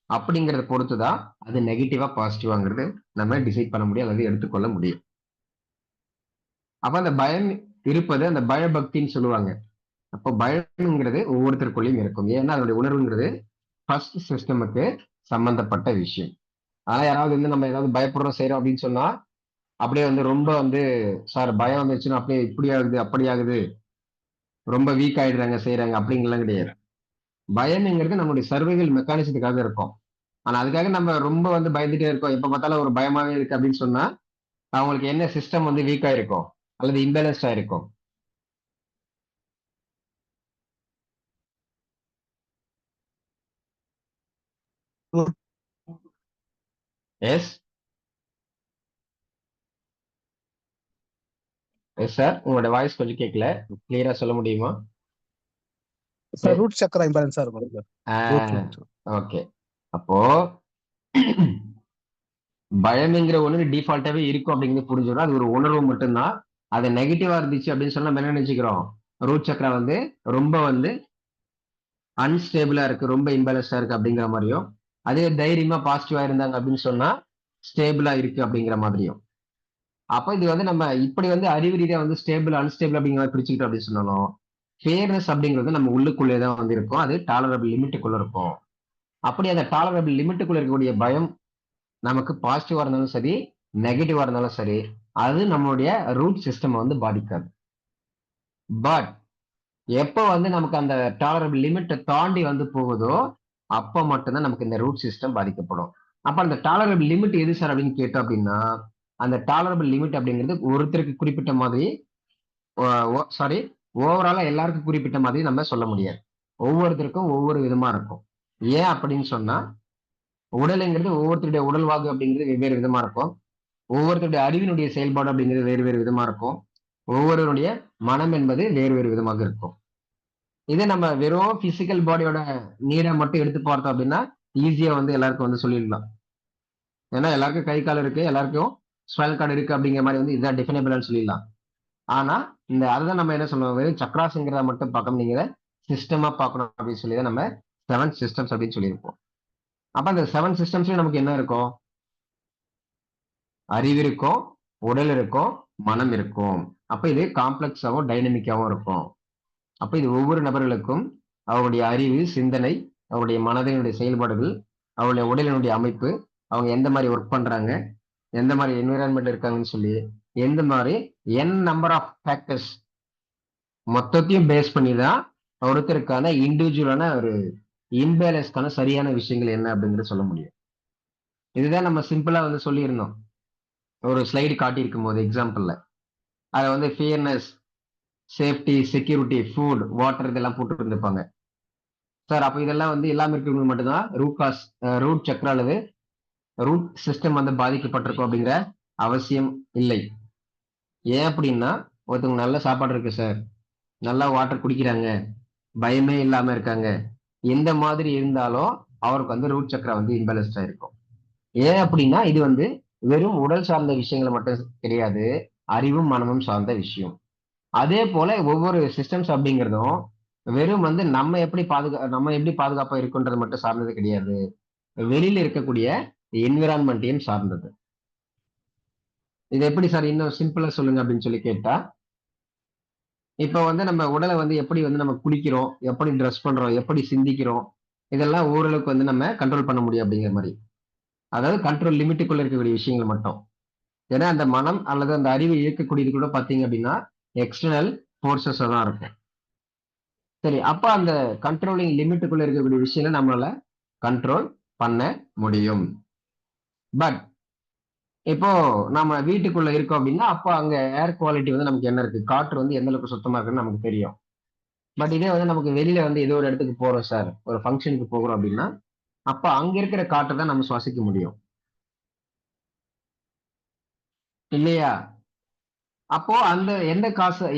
அப்படிங்கறத பொறுத்துதான் அது நெகட்டிவா பாசிட்டிவாங்கிறது நம்ம டிசைட் பண்ண முடியும் அல்லது எடுத்துக்கொள்ள முடியும். அப்ப அந்த பயம் இருப்பது அந்த பயபக்தின்னு சொல்லுவாங்க. அப்போ பயம்ங்கிறது ஒவ்வொருத்தருக்குள்ளேயும் இருக்கும். ஏன்னா அதனுடைய உணர்வுங்கிறது ஃபர்ஸ்ட் சிஸ்டமுக்கு சம்பந்தப்பட்ட விஷயம். ஆனா யாராவது வந்து நம்ம ஏதாவது பயப்படுறோம் செய்யறோம் அப்படின்னு சொன்னா அப்படியே வந்து ரொம்ப வந்து சார் பயம் வந்துச்சுன்னா அப்படியே இப்படி ஆகுது அப்படி ஆகுது, ரொம்ப வீக் ஆயிடுறாங்க செய்யறாங்க அப்படிங்கலாம் கிடையாது. பயம்ங்கிறது நம்மளுடைய சர்வைவல் மெக்கானிசத்துக்காக இருக்கும். ஆனா அதுக்காக நம்ம ரொம்ப வந்து பயந்துட்டே இருக்கோம், எப்ப பார்த்தாலும் ஒரு பயமாவே இருக்கு அப்படின்னு சொன்னா அவங்களுக்கு என்ன சிஸ்டம் வந்து வீக் ஆயிருக்கும் அல்லது இம்பேலன்ஸ்ட் ஆயிருக்கும். எஸ். எஸ் சார், உங்களோட வாய்ஸ் கொஞ்சம் கேட்கல, கிளியரா சொல்ல முடியுமா? சார் ரூட் சக்கரா இம்பேலன்ஸா இருக்கும் சார். ஓகே. அப்போ பயம்ங்கிற ஒண்ணு டிஃபால்ட்டாவே இருக்கும் அப்படிங்கிறது புரிஞ்சிடும். அது ஒரு உணர்வு மட்டும்தான். அது நெகட்டிவா இருந்துச்சு அப்படின்னு சொன்னா நம்ம என்ன நினைச்சுக்கிறோம், ரூட் சக்கரா வந்து ரொம்ப வந்து அன்ஸ்டேபிளா இருக்கு, ரொம்ப இம்பேலன்ஸ்டா இருக்கு அப்படிங்கிற மாதிரியும், அதே தைரியமா பாசிட்டிவா இருந்தாங்க அப்படின்னு சொன்னா ஸ்டேபிளா இருக்கு அப்படிங்கிற மாதிரியும். அப்ப இது வந்து நம்ம இப்படி வந்து அறிவு ரீதியா வந்து ஸ்டேபிள் அன்ஸ்டேபிள் அப்படிங்கிற மாதிரி பிரிச்சுக்கிட்டோம் அப்படின்னு சொன்னாலும் ஃபேர்னஸ் அப்படிங்கிறது நம்ம உள்ளுக்குள்ளே தான் வந்து இருக்கும். அது டாலரபிள் லிமிட்டுக்குள்ள இருக்கும். அப்படி அந்த டாலரபிள் லிமிட்டுக்குள்ள இருக்கக்கூடிய பயம் நமக்கு பாசிட்டிவா இருந்தாலும் சரி, நெகட்டிவா இருந்தாலும் சரி, அது நம்மளுடைய ரூட் சிஸ்டம் வந்து பாதிக்காது. பட் எப்ப வந்து நமக்கு அந்த டாலரபிள் லிமிட்டை தாண்டி வந்து போகுதோ அப்ப மட்டும்தான் நமக்கு இந்த ரூட் சிஸ்டம் பாதிக்கப்படும். அப்ப அந்த டாலரபிள் லிமிட் எது சார் அப்படின்னு கேட்டோம் அப்படின்னா அந்த டாலரபிள் லிமிட் அப்படிங்கிறது ஒருத்தருக்கு குறிப்பிட்ட மாதிரி, சாரி, ஓவராலா எல்லாருக்கும் குறிப்பிட்ட மாதிரி நம்ம சொல்ல முடியாது. ஒவ்வொருத்தருக்கும் ஒவ்வொரு விதமா இருக்கும். ஏன் அப்படின்னு சொன்னா உடலுங்கிறது ஒவ்வொருத்தருடைய உடல்வாகு அப்படிங்கிறது வெவ்வேறு விதமா இருக்கும். ஒவ்வொருத்தருடைய அறிவினுடைய செயல்பாடு அப்படிங்கிறது வேறு வேறு விதமா இருக்கும். ஒவ்வொருவருடைய மனம் என்பது வேறு வேறு விதமாக இருக்கும். இதே நம்ம வெறும் பிசிக்கல் பாடியோட நீடை மட்டும் எடுத்து பார்த்தோம் அப்படின்னா ஈஸியா வந்து எல்லாருக்கும் வந்து சொல்லிடலாம். ஏன்னா எல்லாருக்கும் கை கால் இருக்கு, எல்லாருக்கும் ஸ்பைனல் கார்டு இருக்கு அப்படிங்கிற மாதிரி வந்து இதான் டிஃபைனபிள்னு சொல்லிடலாம். ஆனா இந்த அதுதான் நம்ம என்ன சொல்லுவோம், வெறும் சக்ராஸ்ங்கிறத மட்டும் பார்க்கணும், நீங்க சிஸ்டமா பார்க்கணும் அப்படின்னு சொல்லி தான் நம்ம 7 சிஸ்டம்ஸ் அப்படின்னு சொல்லியிருப்போம். அப்ப அந்த 7 சிஸ்டம்ஸ்லயும் நமக்கு என்ன இருக்கும், அறிவு இருக்கும், உடல் இருக்கும், மனம் இருக்கும். அப்ப இது காம்ப்ளெக்ஸாவும் டைனமிக்காவும் இருக்கும். அப்ப இது ஒவ்வொரு நபர்களுக்கும் அவருடைய அறிவு, சிந்தனை, அவருடைய மனதினுடைய செயல்பாடுகள், அவருடைய உடலினுடைய அமைப்பு, அவங்க எந்த மாதிரி ஒர்க் பண்றாங்க, எந்த மாதிரி என்விரான்மெண்ட் இருக்காங்கன்னு சொல்லி எந்த மாதிரி நம்பர் ஆஃப் ஃபேக்டர்ஸ் மொத்தத்தையும் பேஸ் பண்ணி தான் ஒருத்தருக்கான இண்டிவிஜுவலான ஒரு இம்பேலன்ஸ்க்கான சரியான விஷயங்கள் என்ன அப்படிங்கிறது சொல்ல முடியும். இதுதான் நம்ம சிம்பிளா வந்து சொல்லியிருந்தோம் ஒரு ஸ்லைடு காட்டியிருக்கும் போது எக்ஸாம்பிள்ல. அதை வந்து fearness, safety, security, food, water இதெல்லாம் போட்டு இருந்திருப்பாங்க சார். அப்போ இதெல்லாம் வந்து இல்லாம இருக்கிறவங்களுக்கு மட்டும்தான் ரூட் சக்கரம் அல்லது ரூட் சிஸ்டம் வந்து பாதிக்கப்பட்டிருக்கும் அப்படிங்கிற அவசியம் இல்லை. ஏன் அப்படின்னா ஒருத்தவங்க நல்ல சாப்பாடு இருக்கு சார், நல்லா வாட்டர் குடிக்கிறாங்க, பயமே இல்லாம இருக்காங்க, எந்த மாதிரி இருந்தாலும் அவருக்கு வந்து ரூட் சக்கரம் வந்து இம்பேலன்ஸ்டா இருக்கும். ஏன் அப்படின்னா இது வந்து வெறும் உடல் சார்ந்த விஷயங்களை மட்டும் கிடையாது, அறிவும் மனமும் சார்ந்த விஷயம். அதே போல ஒவ்வொரு சிஸ்டம்ஸ் அப்படிங்கிறதும் வெறும் வந்து நம்ம எப்படி பாதுகாப்பா இருக்குன்றது மட்டும் சார்ந்தது கிடையாது, வெளியில இருக்கக்கூடிய என்விரான்மெண்ட்டையும் சார்ந்தது. இது எப்படி சார் இன்னும் சிம்பிளா சொல்லுங்க அப்படின்னு சொல்லி கேட்டா, இப்ப வந்து நம்ம உடலை வந்து எப்படி வந்து நம்ம குளிக்கிறோம், எப்படி ட்ரெஸ் பண்றோம், எப்படி சிந்திக்கிறோம், இதெல்லாம் ஓரளவுக்கு வந்து நம்ம கண்ட்ரோல் பண்ண முடியும் அப்படிங்கிற மாதிரி. அதாவது கண்ட்ரோல் லிமிட்டுக்குள்ள இருக்கக்கூடிய விஷயங்கள் மட்டும். ஏன்னா அந்த மனம் அல்லது அந்த அறிவை இயக்கக்கூடியது கூட பாத்தீங்க அப்படின்னா எக்ஸ்டர்னல் ஃபோர்ஸஸ் தான் இருக்கும். சரி, அப்ப அந்த கண்ட்ரோலிங் லிமிட்டுக்குள்ள இருக்கக்கூடிய விஷயங்களை நம்மளால கண்ட்ரோல் பண்ண முடியும். பட் இப்போ நம்ம வீட்டுக்குள்ள இருக்கோம் அப்படின்னா அப்போ அங்க ஏர் குவாலிட்டி வந்து நமக்கு என்ன இருக்கு, காற்று வந்து எந்த அளவுக்கு சுத்தமா இருக்குன்னு நமக்கு தெரியும். பட் இதே வந்து நமக்கு வெளியில வந்து ஏதோ ஒரு இடத்துக்கு போறோம் சார், ஒரு ஃபங்க்ஷனுக்கு போகிறோம் அப்படின்னா அப்ப அங்க இருக்கிற காற்றை தான் நம்ம சுவாசிக்க முடியும் இல்லையா? அப்போ அந்த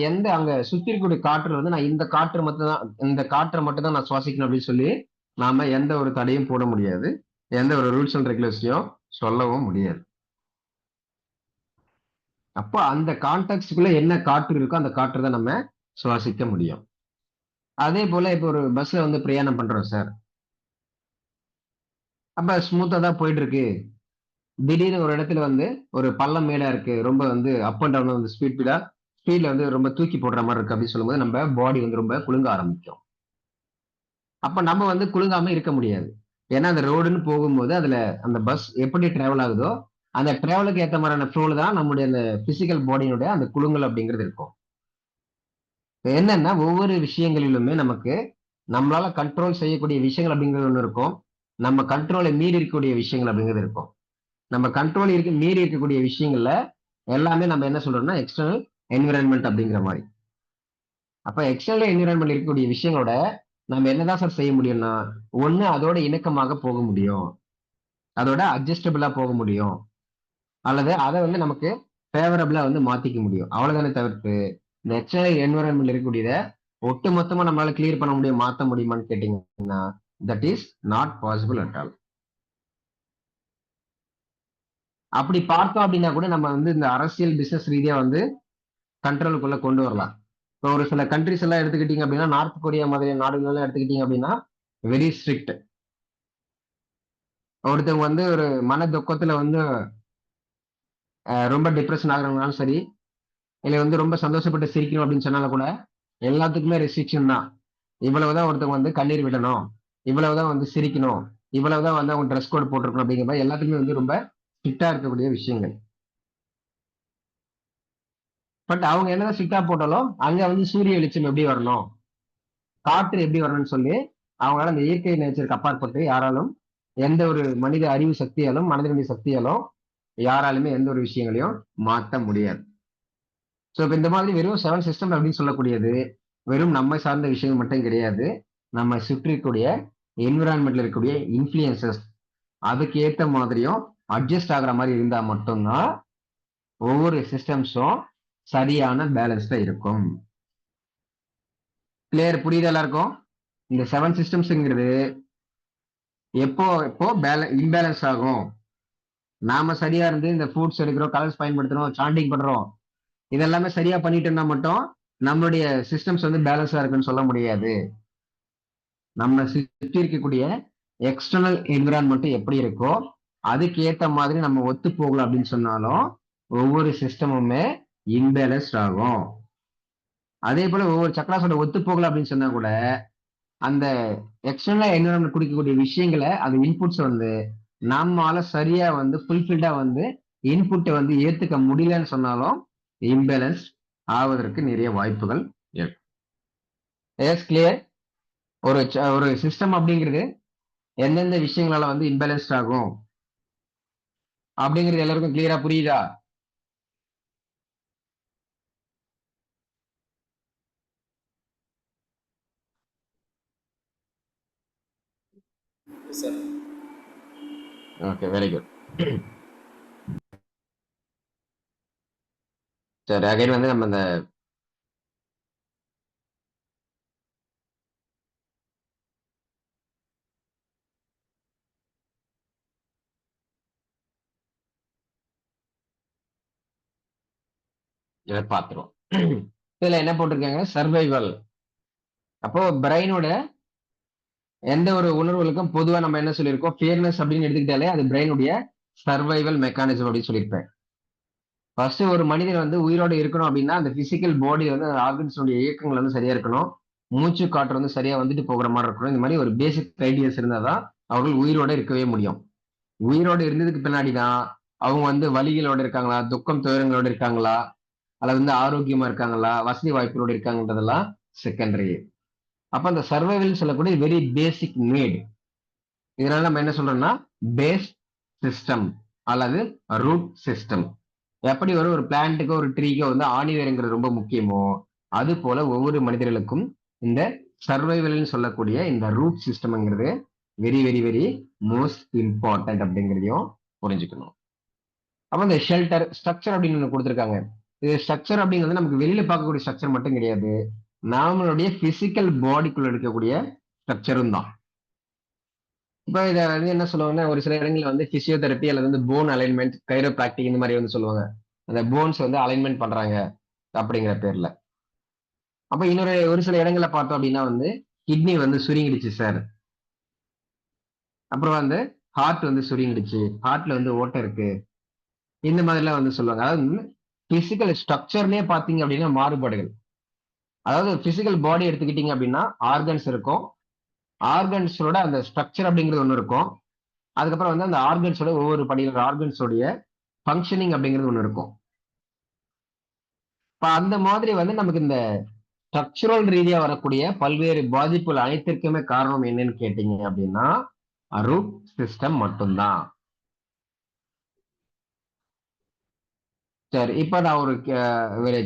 எந்த அங்க சுத்தி இருக்கக்கூடிய காற்று வந்து நான் இந்த காற்றை மட்டும் தான் நான் சுவாசிக்கணும் அப்படின்னு சொல்லி நாம எந்த ஒரு தடையும் போட முடியாது, எந்த ஒரு ரூல்ஸ் அண்ட் ரெகுலேஷனையும் சொல்லவும் முடியாது. அப்போ அந்த கான்டெக்ட்குள்ள என்ன காற்று இருக்கோ அந்த காற்று தான் நம்ம சுவாசிக்க முடியும். அதே போல இப்போ ஒரு பஸ்ல வந்து பிரயாணம் பண்றோம் சார், அப்ப ஸ்மூத்தா தான் போயிட்டு இருக்கு, திடீர்னு ஒரு இடத்துல வந்து ஒரு பள்ளம் மேடா இருக்கு, ரொம்ப வந்து அப் அண்ட் டவுன் வந்து ஸ்பீட்ல வந்து ரொம்ப தூக்கி போடுற மாதிரி இருக்கு அப்படின்னு சொல்லும்போது நம்ம பாடி வந்து ரொம்ப குலுங்க ஆரம்பிக்கும். அப்ப நம்ம வந்து குலுங்காம இருக்க முடியாது. ஏன்னா அந்த ரோடுன்னு போகும்போது அதுல அந்த பஸ் எப்படி டிராவல் ஆகுதோ அந்த டிராவலுக்கு ஏற்ற மாதிரியான ஃப்ளோல தான் நம்முடைய அந்த பிசிக்கல் பாடியினுடைய அந்த குலுங்கல் அப்படிங்கிறது இருக்கும். என்னன்னா ஒவ்வொரு விஷயங்களிலுமே நமக்கு நம்மளால கண்ட்ரோல் செய்யக்கூடிய விஷயங்கள் அப்படிங்கிறது ஒண்ணு இருக்கும், நம்ம கண்ட்ரோலை மீறி இருக்கக்கூடிய விஷயங்கள் அப்படிங்கிறது இருக்கும். நம்ம கண்ட்ரோல் மீறி இருக்கக்கூடிய விஷயங்கள்ல எல்லாமே நம்ம என்ன சொல்றோம்னா எக்ஸ்டர்னல் என்விரான்மெண்ட் அப்படிங்கிற மாதிரி. அப்ப எக்ஸ்டர்னல் என்விரான்மெண்ட் இருக்கக்கூடிய விஷயங்களோட நம்ம என்னதான் சார் செய்ய முடியும்னா, ஒண்ணு அதோட இணக்கமாக போக முடியும், அதோட அட்ஜஸ்டபிளா போக முடியும், அல்லது அதை வந்து நமக்கு ஃபேவரபிளா வந்து மாத்திக்க முடியும். அவ்வளவுதானே தவிர்த்து இந்த எக்ஸ்டர்னல் என்விரான்மெண்ட் இருக்கக்கூடியத ஒட்டு மொத்தமா நம்மளால கிளியர் பண்ண முடியும், மாத்த முடியுமான்னு கேட்டீங்கன்னா that is not possible at all. அப்படி பார்த்தோம் அப்படின்னா கூட நம்ம வந்து இந்த அரசியல் பிசினஸ் ரீதியா வந்து கண்ட்ரோலுக்குள்ள கொண்டு வரலாம். இப்போ ஒரு சில கண்ட்ரிஸ் எல்லாம் எடுத்துக்கிட்டீங்க அப்படின்னா, நார்த் கொரியா மாதிரியான நாடுகள் எல்லாம் எடுத்துக்கிட்டீங்க அப்படின்னா வெரி ஸ்ட்ரிக்ட். ஒருத்தவங்க வந்து ஒரு மன துக்கத்துல வந்து ரொம்ப டிப்ரெஷன் ஆகுறவங்கனாலும் சரி, இல்லை வந்து ரொம்ப சந்தோஷப்பட்டு சிரிக்கணும் அப்படின்னு சொன்னாலும் கூட எல்லாத்துக்குமே ரெஸ்ட்ரிக்ஷன் தான். இவ்வளவுதான் ஒருத்தவங்க வந்து கண்ணீர் விடணும், இவ்வளவுதான் வந்து சிரிக்கணும், இவ்வளவுதான் வந்து அவங்க ட்ரெஸ் கோட் போட்டிருக்கணும் அப்படிங்கிற மாதிரி எல்லாத்துக்குமே வந்து ரொம்ப ஸ்ட்ரிக்டா இருக்கக்கூடிய விஷயங்கள். பட் அவங்க என்னதான் ஸ்ட்ரிக்டா போட்டாலும் அங்க வந்து சூரிய வெளிச்சம் எப்படி வரணும், காற்று எப்படி வரணும்னு சொல்லி அவங்களால அந்த இயற்கை நேச்சருக்கு அப்பாற்பட்டு யாராலும் எந்த ஒரு மனித அறிவு சக்தியாலும் மனிதனுடைய சக்தியாலும் யாராலுமே எந்த ஒரு விஷயங்களையும் மாற்ற முடியாது. ஸோ இப்போ இந்த மாதிரி வெறும் 7 சிஸ்டம் அப்படின்னு சொல்லக்கூடியது வெறும் நம்ம சார்ந்த விஷயங்கள் மட்டும் கிடையாது, நம்ம சுற்றி இருக்கக்கூடிய என்விரான்மெண்ட்ல இருக்கக்கூடிய இன்ஃப்ளூயன்சஸ் அதுக்கு ஏற்ற மாதிரியும் அட்ஜஸ்ட் ஆகுற மாதிரி இருந்தா மட்டும்தான் ஒவ்வொரு சிஸ்டம்ஸும் சரியான பேலன்ஸ்ல இருக்கும். கிளியர்? புரியுது எல்லாருக்கும்? இந்த 7 சிஸ்டம்ஸ்ங்கிறது எப்போ இம்பேலன்ஸ் ஆகும், நாம சரியா இருந்து இந்த ஃபுட்ஸ் எடுக்கிறோம், கலர்ஸ் பயன்படுத்துறோம், சாண்டிங் பண்றோம், இதெல்லாமே சரியா பண்ணிட்டு இருந்தா மட்டும் நம்மளுடைய சிஸ்டம்ஸ் வந்து பேலன்ஸா இருக்குன்னு சொல்ல முடியாது. நம்ம சுற்றி இருக்கக்கூடிய எக்ஸ்டர்னல் என்விரான்மெண்ட் எப்படி இருக்கோ அதுக்கு ஏத்த மாதிரி நம்ம ஒத்து போகலாம் அப்படின்னு சொன்னாலும் ஒவ்வொரு சிஸ்டமுமே இம்பேலன்ஸ்ட் ஆகும். அதே போல ஒவ்வொரு சக்கராசோட ஒத்து போகலாம் அப்படின்னு சொன்னா கூட அந்த எக்ஸ்டர்னல் என்விரான்மெண்ட் கொடுக்கக்கூடிய விஷயங்களை அந்த இன்புட்ஸ் வந்து நம்மால சரியா வந்து ஃபுல்ஃபில்டா வந்து இன்புட்டை வந்து ஏத்துக்க முடியலன்னு சொன்னாலும் இம்பேலன்ஸ் ஆவதற்கு நிறைய வாய்ப்புகள் இருக்கு. Yes clear? ஒரு சிஸ்டம் அப்படிங்கிறது எந்தெந்த விஷயங்களால வந்து இம்பேலன்ஸ்ட் ஆகும் அப்படிங்கிறது எல்லாருக்கும் கிளியரா புரியுதா? சார். Okay, very good. சரி, அகைன் வந்து நம்ம இந்த இதை பார்த்துருவோம். இதுல என்ன போட்டிருக்காங்க, சர்வைவல். அப்போ பிரெயினோட எந்த ஒரு உணர்வுகளுக்கும் பொதுவா நம்ம என்ன சொல்லியிருக்கோம், ஃபியர்னஸ் அப்படின்னு எடுத்துக்கிட்டாலே அது பிரெயினுடைய சர்வைவல் மெக்கானிசம் அப்படின்னு சொல்லியிருப்பேன். ஃபர்ஸ்ட் ஒரு மனிதன் வந்து உயிரோடு இருக்கணும் அப்படின்னா அந்த பிசிக்கல் பாடி வந்து ஆர்கன்ஸோடைய இயக்கங்கள் வந்து சரியா இருக்கணும், மூச்சு காற்று வந்து சரியா வந்துட்டு போகிற மாதிரி இருக்கணும். இந்த மாதிரி ஒரு பேசிக் ஐடியாஸ் இருந்தாதான் அவர்கள் உயிரோட இருக்கவே முடியும். உயிரோடு இருந்ததுக்கு பின்னாடி தான் அவங்க வந்து வலிகளோட இருக்காங்களா, துக்கம் துயரங்களோட இருக்காங்களா, அல்லது வந்து ஆரோக்கியமா இருக்காங்களா, வசதி வாய்ப்புகளோட இருக்காங்கன்றதெல்லாம் செகண்டரி. அப்ப அந்த சர்வைவல் சொல்லக்கூடிய வெரி பேசிக் நீட். இதனால நம்ம என்ன சொல்றோம்னா பேஸ் சிஸ்டம் அல்லது ரூட் சிஸ்டம். எப்படி ஒரு பிளான்ட்டுக்கோ ஒரு ட்ரீக்கோ வந்து ஆணி வேருங்கிறது ரொம்ப முக்கியமோ, அது போல ஒவ்வொரு மனிதர்களுக்கும் இந்த சர்வைவல்னு சொல்லக்கூடிய இந்த ரூட் சிஸ்டம்ங்கிறது very very very most important அப்படிங்கிறதையும் புரிஞ்சுக்கணும். அப்ப இந்த ஷெல்டர் ஸ்ட்ரக்சர் அப்படின்னு ஒன்று கொடுத்துருக்காங்க. இது ஸ்ட்ரக்சர் அப்படிங்கிறது நமக்கு வெளியில பார்க்கக்கூடிய ஸ்ட்ரக்சர் மட்டும் கிடையாது, நம்மளுடைய பிசிக்கல் பாடிக்குள்ள இருக்கக்கூடிய ஸ்ட்ரக்சரும் தான். இப்போ இதை வந்து என்ன சொல்லுவாங்கன்னா, ஒரு சில இடங்கள்ல வந்து பிசியோதெரப்பி அல்லது வந்து போன் அலைன்மெண்ட், கைரோபிராக்டிக் இந்த மாதிரி வந்து சொல்லுவாங்க. அந்த போன்ஸ் வந்து அலைன்மெண்ட் பண்றாங்க அப்படிங்கிற பேர்ல. அப்ப இன்னொரு ஒரு சில இடங்களை பார்த்தோம் அப்படின்னா வந்து கிட்னி வந்து சுருங்கிடுச்சு சார், அப்புறம் வந்து ஹார்ட் வந்து சுருங்கிடுச்சு, ஹார்ட்ல வந்து ஓட்டை இருக்கு, இந்த மாதிரிலாம் வந்து சொல்லுவாங்க. அதாவது பிசிக்கல் ஸ்ட்ரக்சர்லயே பாத்தீங்க அப்படின்னா மாறுபாடுகள். அதாவது பிசிக்கல் பாடி எடுத்துக்கிட்டீங்க அப்படின்னா ஆர்கன்ஸ் இருக்கும், ஆர்கன்ஸோட அந்த ஸ்ட்ரக்சர் அப்படிங்கிறது ஒன்று இருக்கும், அதுக்கப்புறம் வந்து அந்த ஆர்கன்ஸோட ஒவ்வொரு படிகள் ஆர்கன்ஸோடைய ஃபங்க்ஷனிங் அப்படிங்கிறது ஒன்று இருக்கும். இப்ப அந்த மாதிரி வந்து நமக்கு இந்த ஸ்ட்ரக்சரல் ரீதியா வரக்கூடிய பல்வேறு பாதிப்புகள் அனைத்திற்குமே காரணம் என்னன்னு கேட்டீங்க அப்படின்னா ரூட் சிஸ்டம் மட்டும்தான். சரி, இப்ப நான் ஒரு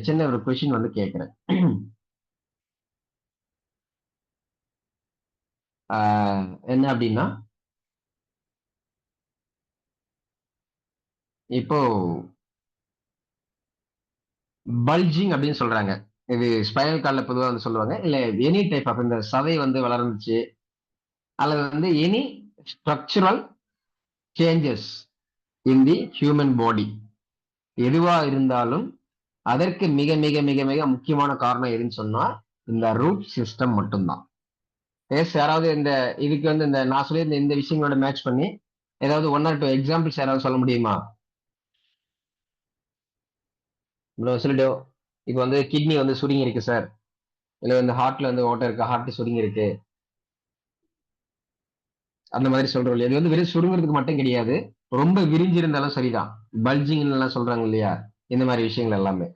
சின்ன ஒரு கொஸ்டின் வந்து கேட்கிறேன். என்ன அப்படின்னா, இப்போ பல்ஜிங் அப்படின்னு சொல்றாங்க. இது ஸ்பைனல் கார்ட்ல பொதுவாக வந்து சொல்லுவாங்க, இல்ல எனி டைப் ஆஃப் இந்த சதை வந்து வளர்ந்துச்சு அல்லது வந்து any structural changes in the human body எதுவா இருந்தாலும் அதற்கு மிக மிக மிக மிக முக்கியமான காரணம் எதுன்னு சொன்னா இந்த ரூட் சிஸ்டம் மட்டும்தான். எஸ், யாராவது இந்த இதுக்கு வந்து இந்த நான் சொல்லியிருந்த இந்த விஷயங்களோட மேட்ச் பண்ணி ஏதாவது 1 or 2 எக்ஸாம்பிள்ஸ் யாராவது சொல்ல முடியுமா? சொல்லிட்டு இப்போ வந்து கிட்னி வந்து சுருங்கி இருக்கு சார், இல்ல வந்து ஹார்ட்ல வந்து ஓட்டை இருக்கு, ஹார்ட் சுருங்கி இருக்கு, அந்த மாதிரி சொல்றோம் இல்லையா? இது வந்து வெறும் சுருங்குறதுக்கு மட்டும் கிடையாது, ரொம்ப விரிஞ்சிருந்தாலும் சரிதான். பல்ஜிங் எல்லாம் சொல்றாங்க இல்லையா, இந்த மாதிரி விஷயங்கள் எல்லாமே.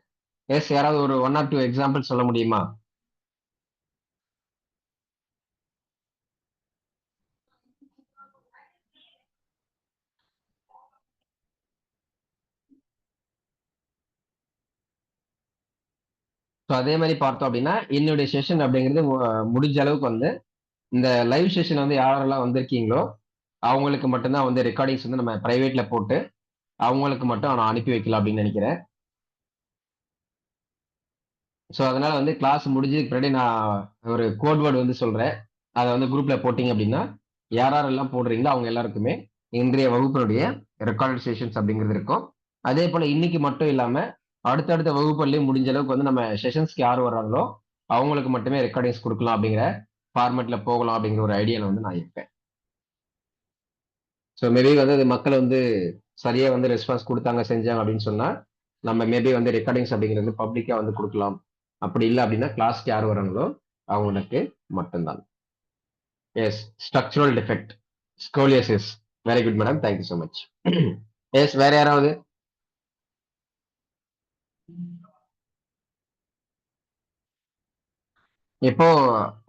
எஸ், யாராவது ஒரு 1 or 2 எக்ஸாம்பிள் சொல்ல முடியுமா? ஸோ அதே மாதிரி பார்த்தோம் அப்படின்னா என்னுடைய செஷன் அப்படிங்கிறது முடிஞ்ச அளவுக்கு வந்து இந்த லைவ் செஷன் வந்து யாரெல்லாம் வந்திருக்கீங்களோ அவங்களுக்கு மட்டும்தான் வந்து ரெக்கார்டிங்ஸ் வந்து நம்ம பிரைவேட்ல போட்டு அவங்களுக்கு மட்டும் நான் அனுப்பி வைக்கலாம் அப்படின்னு நினைக்கிறேன். ஸோ அதனால வந்து கிளாஸ் முடிஞ்சதுக்கு பின்னாடி நான் ஒரு கோட் வேர்டு வந்து சொல்றேன், அதை வந்து குரூப்ல போட்டீங்க அப்படின்னா யாரெல்லாம் போடுறீங்களோ அவங்க எல்லாருக்குமே இன்றைய வகுப்பினுடைய ரெக்கார்டட் செஷன்ஸ் அப்படிங்கிறது இருக்கும். அதே போல இன்னைக்கு மட்டும் இல்லாம அடுத்தடுத்த வகுப்புலையும் முடிஞ்ச அளவுக்கு வந்து நம்ம செஷன்ஸ்க்கு யார் வர்றாங்களோ அவங்களுக்கு மட்டுமே ரெக்கார்டிங்ஸ் கொடுக்கலாம் அப்படிங்கிற ஃபார்மேட்ல போகலாம் அப்படிங்கிற ஒரு ஐடியால வந்து நான் இருப்பேன். ஸோ மேபி வந்து அது மக்கள் வந்து சரியா வந்து ரெஸ்பான்ஸ் கொடுத்தாங்க செஞ்சாங்க அப்படின்னு சொன்னா நம்ம மேபி வந்து ரெக்கார்டிங்ஸ் அப்படிங்கிறது பப்ளிக்கா வந்து கொடுக்கலாம். அப்படி இல்லை அப்படின்னா கிளாஸ்க்கு யார் வராங்களோ அவங்களுக்கு மட்டும்தான். Yes, structural defect scoliosis. Very good madam, thank you so much. Yes, வேற யாராவது? இப்போ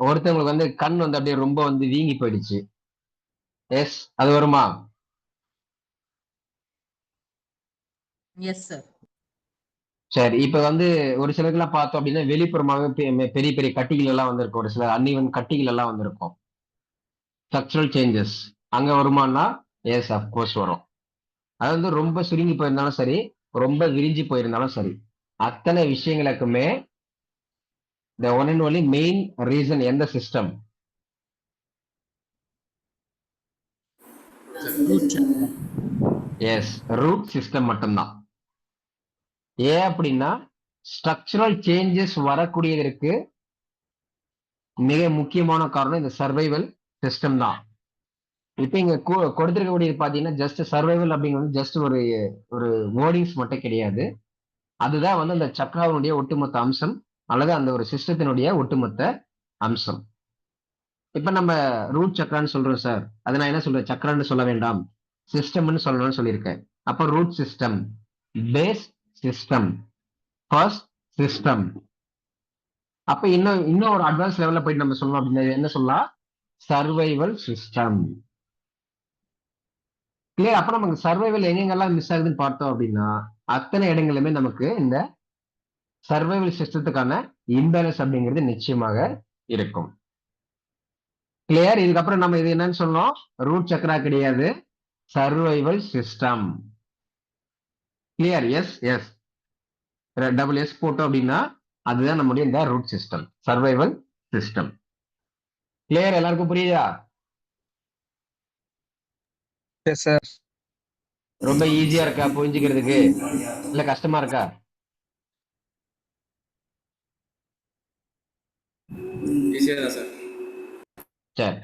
ஒருத்தவங்களுக்கு வந்து கண் வந்து அப்படியே ரொம்ப வந்து வீங்கி போயிடுச்சு. எஸ், அது வருமா? Yes sir. சரி, இப்ப வந்து ஒரு சிலருக்குலாம் பார்த்தோம் அப்படின்னா வெளிப்புறமாக பெரிய பெரிய கட்டிகள் எல்லாம் வந்திருக்கும், ஒரு சில அன்இவன் கட்டிகள் எல்லாம் வந்திருக்கும். ஸ்ட்ரக்சரல் சேஞ்சஸ் அங்க வருமானா எஸ் அப்கோர்ஸ் வரும். அது வந்து ரொம்ப சுருங்கி போயிருந்தாலும் சரி, ரொம்ப விரிஞ்சு போயிருந்தாலும் சரி, அத்தனை விஷயங்களுக்குமே the one and only main reason எந்த சிஸ்டம்? ரூட் சக்கரம். எஸ் ரூட் சிஸ்டம் மட்டும்தான். ஏன் அப்படின்னா ஸ்ட்ரக்சரல் சேஞ்சஸ் வரக்கூடியதற்கு மிக முக்கியமான காரணம் இந்த சர்வைவல் சிஸ்டம் தான். இப்ப இங்க கொடுத்திருக்கக்கூடியது பாத்தீங்கன்னா ஜஸ்ட் சர்வைவல் அப்படிங்கிறது ஜஸ்ட் ஒரு ஒரு வேர்டிங்ஸ் மட்டும் கிடையாது. அதுதான் வந்து அந்த சக்ராவினுடைய ஒட்டுமொத்த அம்சம் அல்லது அந்த ஒரு சிஸ்டத்தினுடைய ஒட்டுமொத்த அம்சம். இப்ப நம்ம ரூட் சக்கரான்னு சொல்றோம் சார். அதை நான் என்ன சொல்றேன், சக்கரான்னு சொல்ல வேண்டாம், சிஸ்டம்னு சொல்லணும்னு சொல்லியிருக்கேன். அப்ப root system, base system, first system. அப்ப இன்னும் ஒரு அட்வான்ஸ் லெவல்ல போயிட்டு நம்ம சொல்லணும் அப்படின்னா என்ன சொல்லலாம், சர்வைவல் சிஸ்டம். கிளியர்? அப்ப நமக்கு சர்வைவல் எங்கெங்கெல்லாம் மிஸ் ஆகுதுன்னு பார்த்தோம் அப்படின்னா அத்தனை இடங்களுமே நமக்கு இந்த சர்வைவல் சிஸ்டத்துக்கான இம்பேலன்ஸ் அப்படிங்கிறது நிச்சயமாக இருக்கும். கிளியர்? இதுக்கப்புறம் நம்ம இது என்னன்னு சொன்னோம், ரூட் சக்கரா கிடையாது, survival system. Clear? S S double S போட்டோம் அப்படின்னா அதுதான் நம்முடைய இந்த root system, survival system. Clear? எல்லாருக்கும் புரியுதா? Yes sir. ரொம்ப ஈஸியா இருக்கா புரிஞ்சுக்கிறதுக்கு, இல்ல கஷ்டமா இருக்கா? சரி,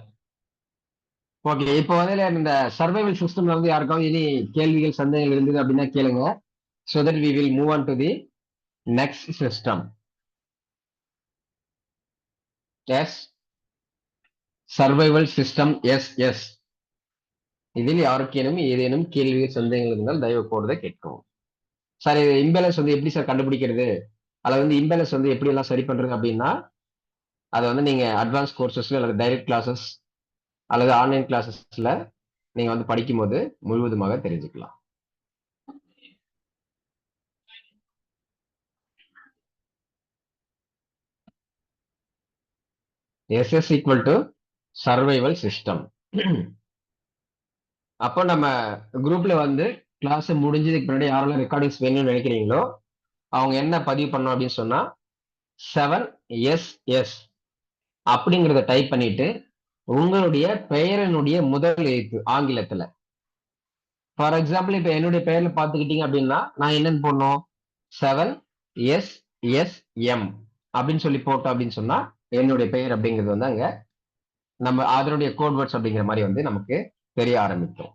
ஓகே. இப்போ வந்து இந்த சர்வைவல் சிஸ்டம்ல வந்து யாருக்காவது இனி கேள்விகள் சந்தேகங்கள் இருந்தது அப்படின்னா கேளுங்க. So that we will move on to the next system. Yes, survival system. Yes, yes. இதில் யாருக்கேனும் ஏதேனும் கேள்விகள் சந்தேகங்கள் இருந்தால் தயவு கூர்ந்து கேட்கவும். சார் இது இம்பேலன்ஸ் வந்து எப்படி சார் கண்டுபிடிக்கிறது, அல்லது வந்து இம்பேலன்ஸ் வந்து எப்படி எல்லாம் சரி பண்றது அப்படின்னா அதை வந்து நீங்க அட்வான்ஸ் கோர்சஸ்ல அல்லது டைரக்ட் கிளாஸஸ் அல்லது ஆன்லைன் கிளாஸஸ்ல நீங்க வந்து படிக்கும் போது முழுவதுமாக தெரிஞ்சுக்கலாம். SS equal to survival system. அப்போ நம்ம குரூப்ல வந்து கிளாஸ் முடிஞ்சதுக்கு பின்னாடி யாரெல்லாம் ரெக்கார்டிங்ஸ் வேணும்னு நினைக்கிறீங்களோ அவங்க என்ன பதிவு பண்ணோம் அப்படின்னு சொன்னா 7SS அப்படிங்கிறத டைப் பண்ணிட்டு உங்களுடைய பெயரினுடைய முதல் எழுத்து ஆங்கிலத்துல. ஃபார் எக்ஸாம்பிள் இப்ப என்னுடைய பெயர்ல பாத்துக்கிட்டீங்க அப்படின்னா நான் என்னன்னு போடணும், 7SSM அப்படின்னு சொல்லி போட்டோம் அப்படின்னு சொன்னா என்னுடைய பெயர் அப்படிங்கிறது வந்து அங்க நம்ம அதனுடைய கோட் வேர்ட்ஸ் அப்படிங்கிற மாதிரி வந்து நமக்கு தெரிய ஆரம்பிக்கும்.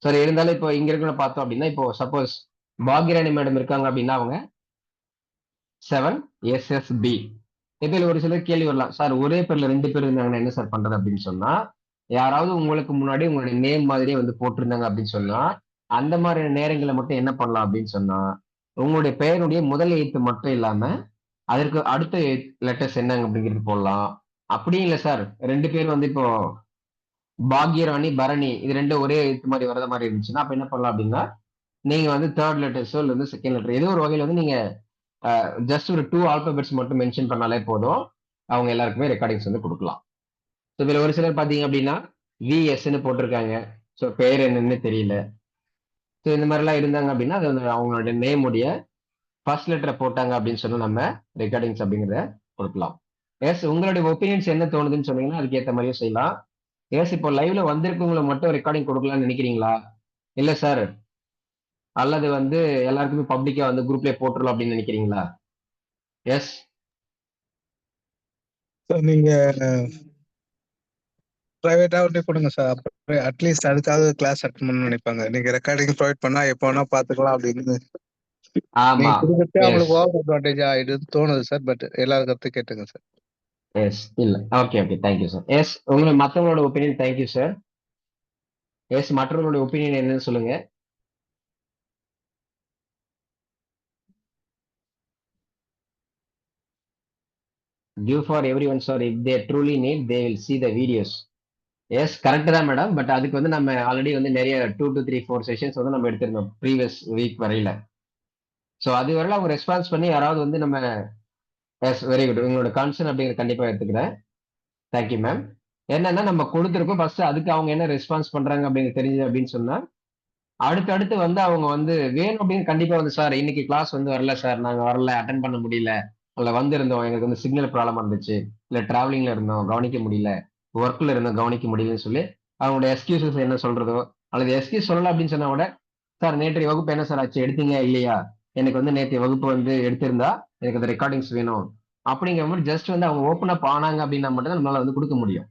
சரி, இருந்தாலும் இப்போ இங்க இருக்கிற பார்த்தோம் அப்படின்னா இப்போ சப்போஸ் பாக்யராணி மேடம் இருக்காங்க அப்படின்னா அவங்க 7SSB. இதில் ஒரு சிலர் கேள்வி வரலாம், சார் ஒரே பேர்ல 2 பேர் இருந்தாங்கன்னா என்ன சார் பண்றது அப்படின்னு சொன்னா, யாராவது உங்களுக்கு முன்னாடி உங்களுடைய நேம் மாதிரியே வந்து போட்டிருந்தாங்க அப்படின்னு சொன்னா அந்த மாதிரி நேரங்களை மட்டும் என்ன பண்ணலாம் அப்படின்னு சொன்னா உங்களுடைய பெயருடைய முதல் எழுத்து மட்டும் இல்லாம அதற்கு அடுத்த லெட்டர்ஸ் என்னங்க அப்படிங்கிறது போடலாம். அப்படியும் இல்லை சார் 2 பேர் வந்து இப்போ பாக்யராணி பரணி இது ரெண்டும் ஒரே எழுத்து மாதிரி வரத மாதிரி இருந்துச்சுன்னா அப்ப என்ன பண்ணலாம் அப்படின்னா நீங்க வந்து தேர்ட் லெட்டர்ஸோ இல்லை வந்து செகண்ட் லெட்டர் ஏதோ ஒரு வகையில் வந்து நீங்க ஜஸ்ட் ஒரு 2 ஆல்பபெட்ஸ் மட்டும் மென்ஷன் பண்ணாலே போதும், அவங்க எல்லாருக்குமே ரெக்கார்டிங்ஸ் வந்து கொடுக்கலாம். ஸோ இதுல ஒரு சிலர் பாத்தீங்க அப்படின்னா VSன்னு போட்டிருக்காங்க, ஸோ பெயர் என்னன்னு தெரியல. ஸோ இந்த மாதிரிலாம் இருந்தாங்க அப்படின்னா அது வந்து அவங்களோட நேமுடைய ஃபர்ஸ்ட் லெட்டரை போட்டாங்க அப்படின்னு சொன்னா நம்ம ரெக்கார்டிங்ஸ் அப்படிங்கிறத கொடுக்கலாம். எஸ், உங்களுடைய ஒப்பீனியன்ஸ் என்ன தோணுதுன்னு சொன்னீங்கன்னா அதுக்கு ஏற்ற மாதிரியே செய்யலாம். எஸ், இப்போ லைவ்ல வந்திருக்கவங்களை மட்டும் ரெக்கார்டிங் கொடுக்கலாம்னு நினைக்கிறீங்களா, இல்ல சார் அல்லது வந்து எல்லாருக்குமே பப்ளிக்கா வந்து குரூப்லயே போட்டுடலாம் அப்படின்னு நினைக்கிறீங்களா? எஸ் சார் நீங்க பிரைவேட்டா விட்டு கொடுங்க சார். அப்புறம் அட்லீஸ்ட் அதுக்காக கிளாஸ் அட்டன் பண்ணணும்னு நினைப்பாங்க. நீங்க ரெக்கார்டிங் ப்ரொவைட் பண்ணா எப்போ வேணா பாத்துக்கலாம் அப்படின்னு ஆமா, நீங்க கொடுக்கறதே எஸ் அவங்களுக்கு ஓவர் அட்வான்டேஜ் ஆயிடுன்னு தோணுது சார். பட் எல்லாரும் கருத்து கேட்டுங்க சார். எஸ் இல்ல, okay okay, thank you sir. Yes, உங்களுக்கு மற்றவங்களோட ஒப்பீனியன் தேங்க்யூ சார். எஸ், மற்றவங்களோட ஒப்பீனியன் என்னன்னு சொல்லுங்க. Give for everyone sir, if they truly need they will see the videos. Yes correct தான் மேடம், பட் அதுக்கு வந்து நம்ம ஆல்ரெடி வந்து நிறைய 2 to 3 4 செஷன்ஸ் வந்து நம்ம எடுத்திருந்தோம் ப்ரீவியஸ் வீக் வரையில. ஸோ அது வரையில அவங்க ரெஸ்பான்ஸ் பண்ணி யாராவது வந்து நம்ம எஸ் வெரி குட், உங்களோட கன்சர்ன் அப்படிங்கிற கண்டிப்பா எடுத்துக்கிறேன். Thank you ma'am. என்னன்னா நம்ம கொடுத்துருக்கோம் ஃபர்ஸ்ட் அதுக்கு அவங்க என்ன ரெஸ்பான்ஸ் பண்றாங்க அப்படின்னு தெரிஞ்சது அப்படின்னு சொன்னா அடுத்தடுத்து வந்து அவங்க வந்து வேணும் அப்படின்னு கண்டிப்பா வந்து சார் இன்னைக்கு கிளாஸ் வந்து வரல சார் நாங்க வரல அட்டன் பண்ண முடியல அல்ல வந்திருந்தோம் எங்களுக்கு வந்து சிக்னல் ப்ராப்ளம் இருந்துச்சு இல்ல டிராவலிங்ல இருந்தோம் கவனிக்க முடியல ஒர்க்ல இருந்தோம் கவனிக்க முடியலன்னு சொல்லி அவங்களோட எக்ஸ்கியூசஸ் என்ன சொல்றதோ அல்லது எக்ஸ்கியூஸ் சொல்லல அப்படின்னு சொன்னா கூட சார் நேற்றைய வகுப்பு என்ன சார் ஆச்சு எடுத்தீங்க இல்லையா எனக்கு வந்து நேற்றைய வகுப்பு வந்து எடுத்திருந்தா எனக்கு அந்த ரெக்கார்டிங்ஸ் வேணும் அப்படிங்கிற மாதிரி ஜஸ்ட் வந்து அவங்க ஓப்பன் அப் ஆனாங்க அப்படின்னா மட்டும் தான் நம்மளால வந்து கொடுக்க முடியும்.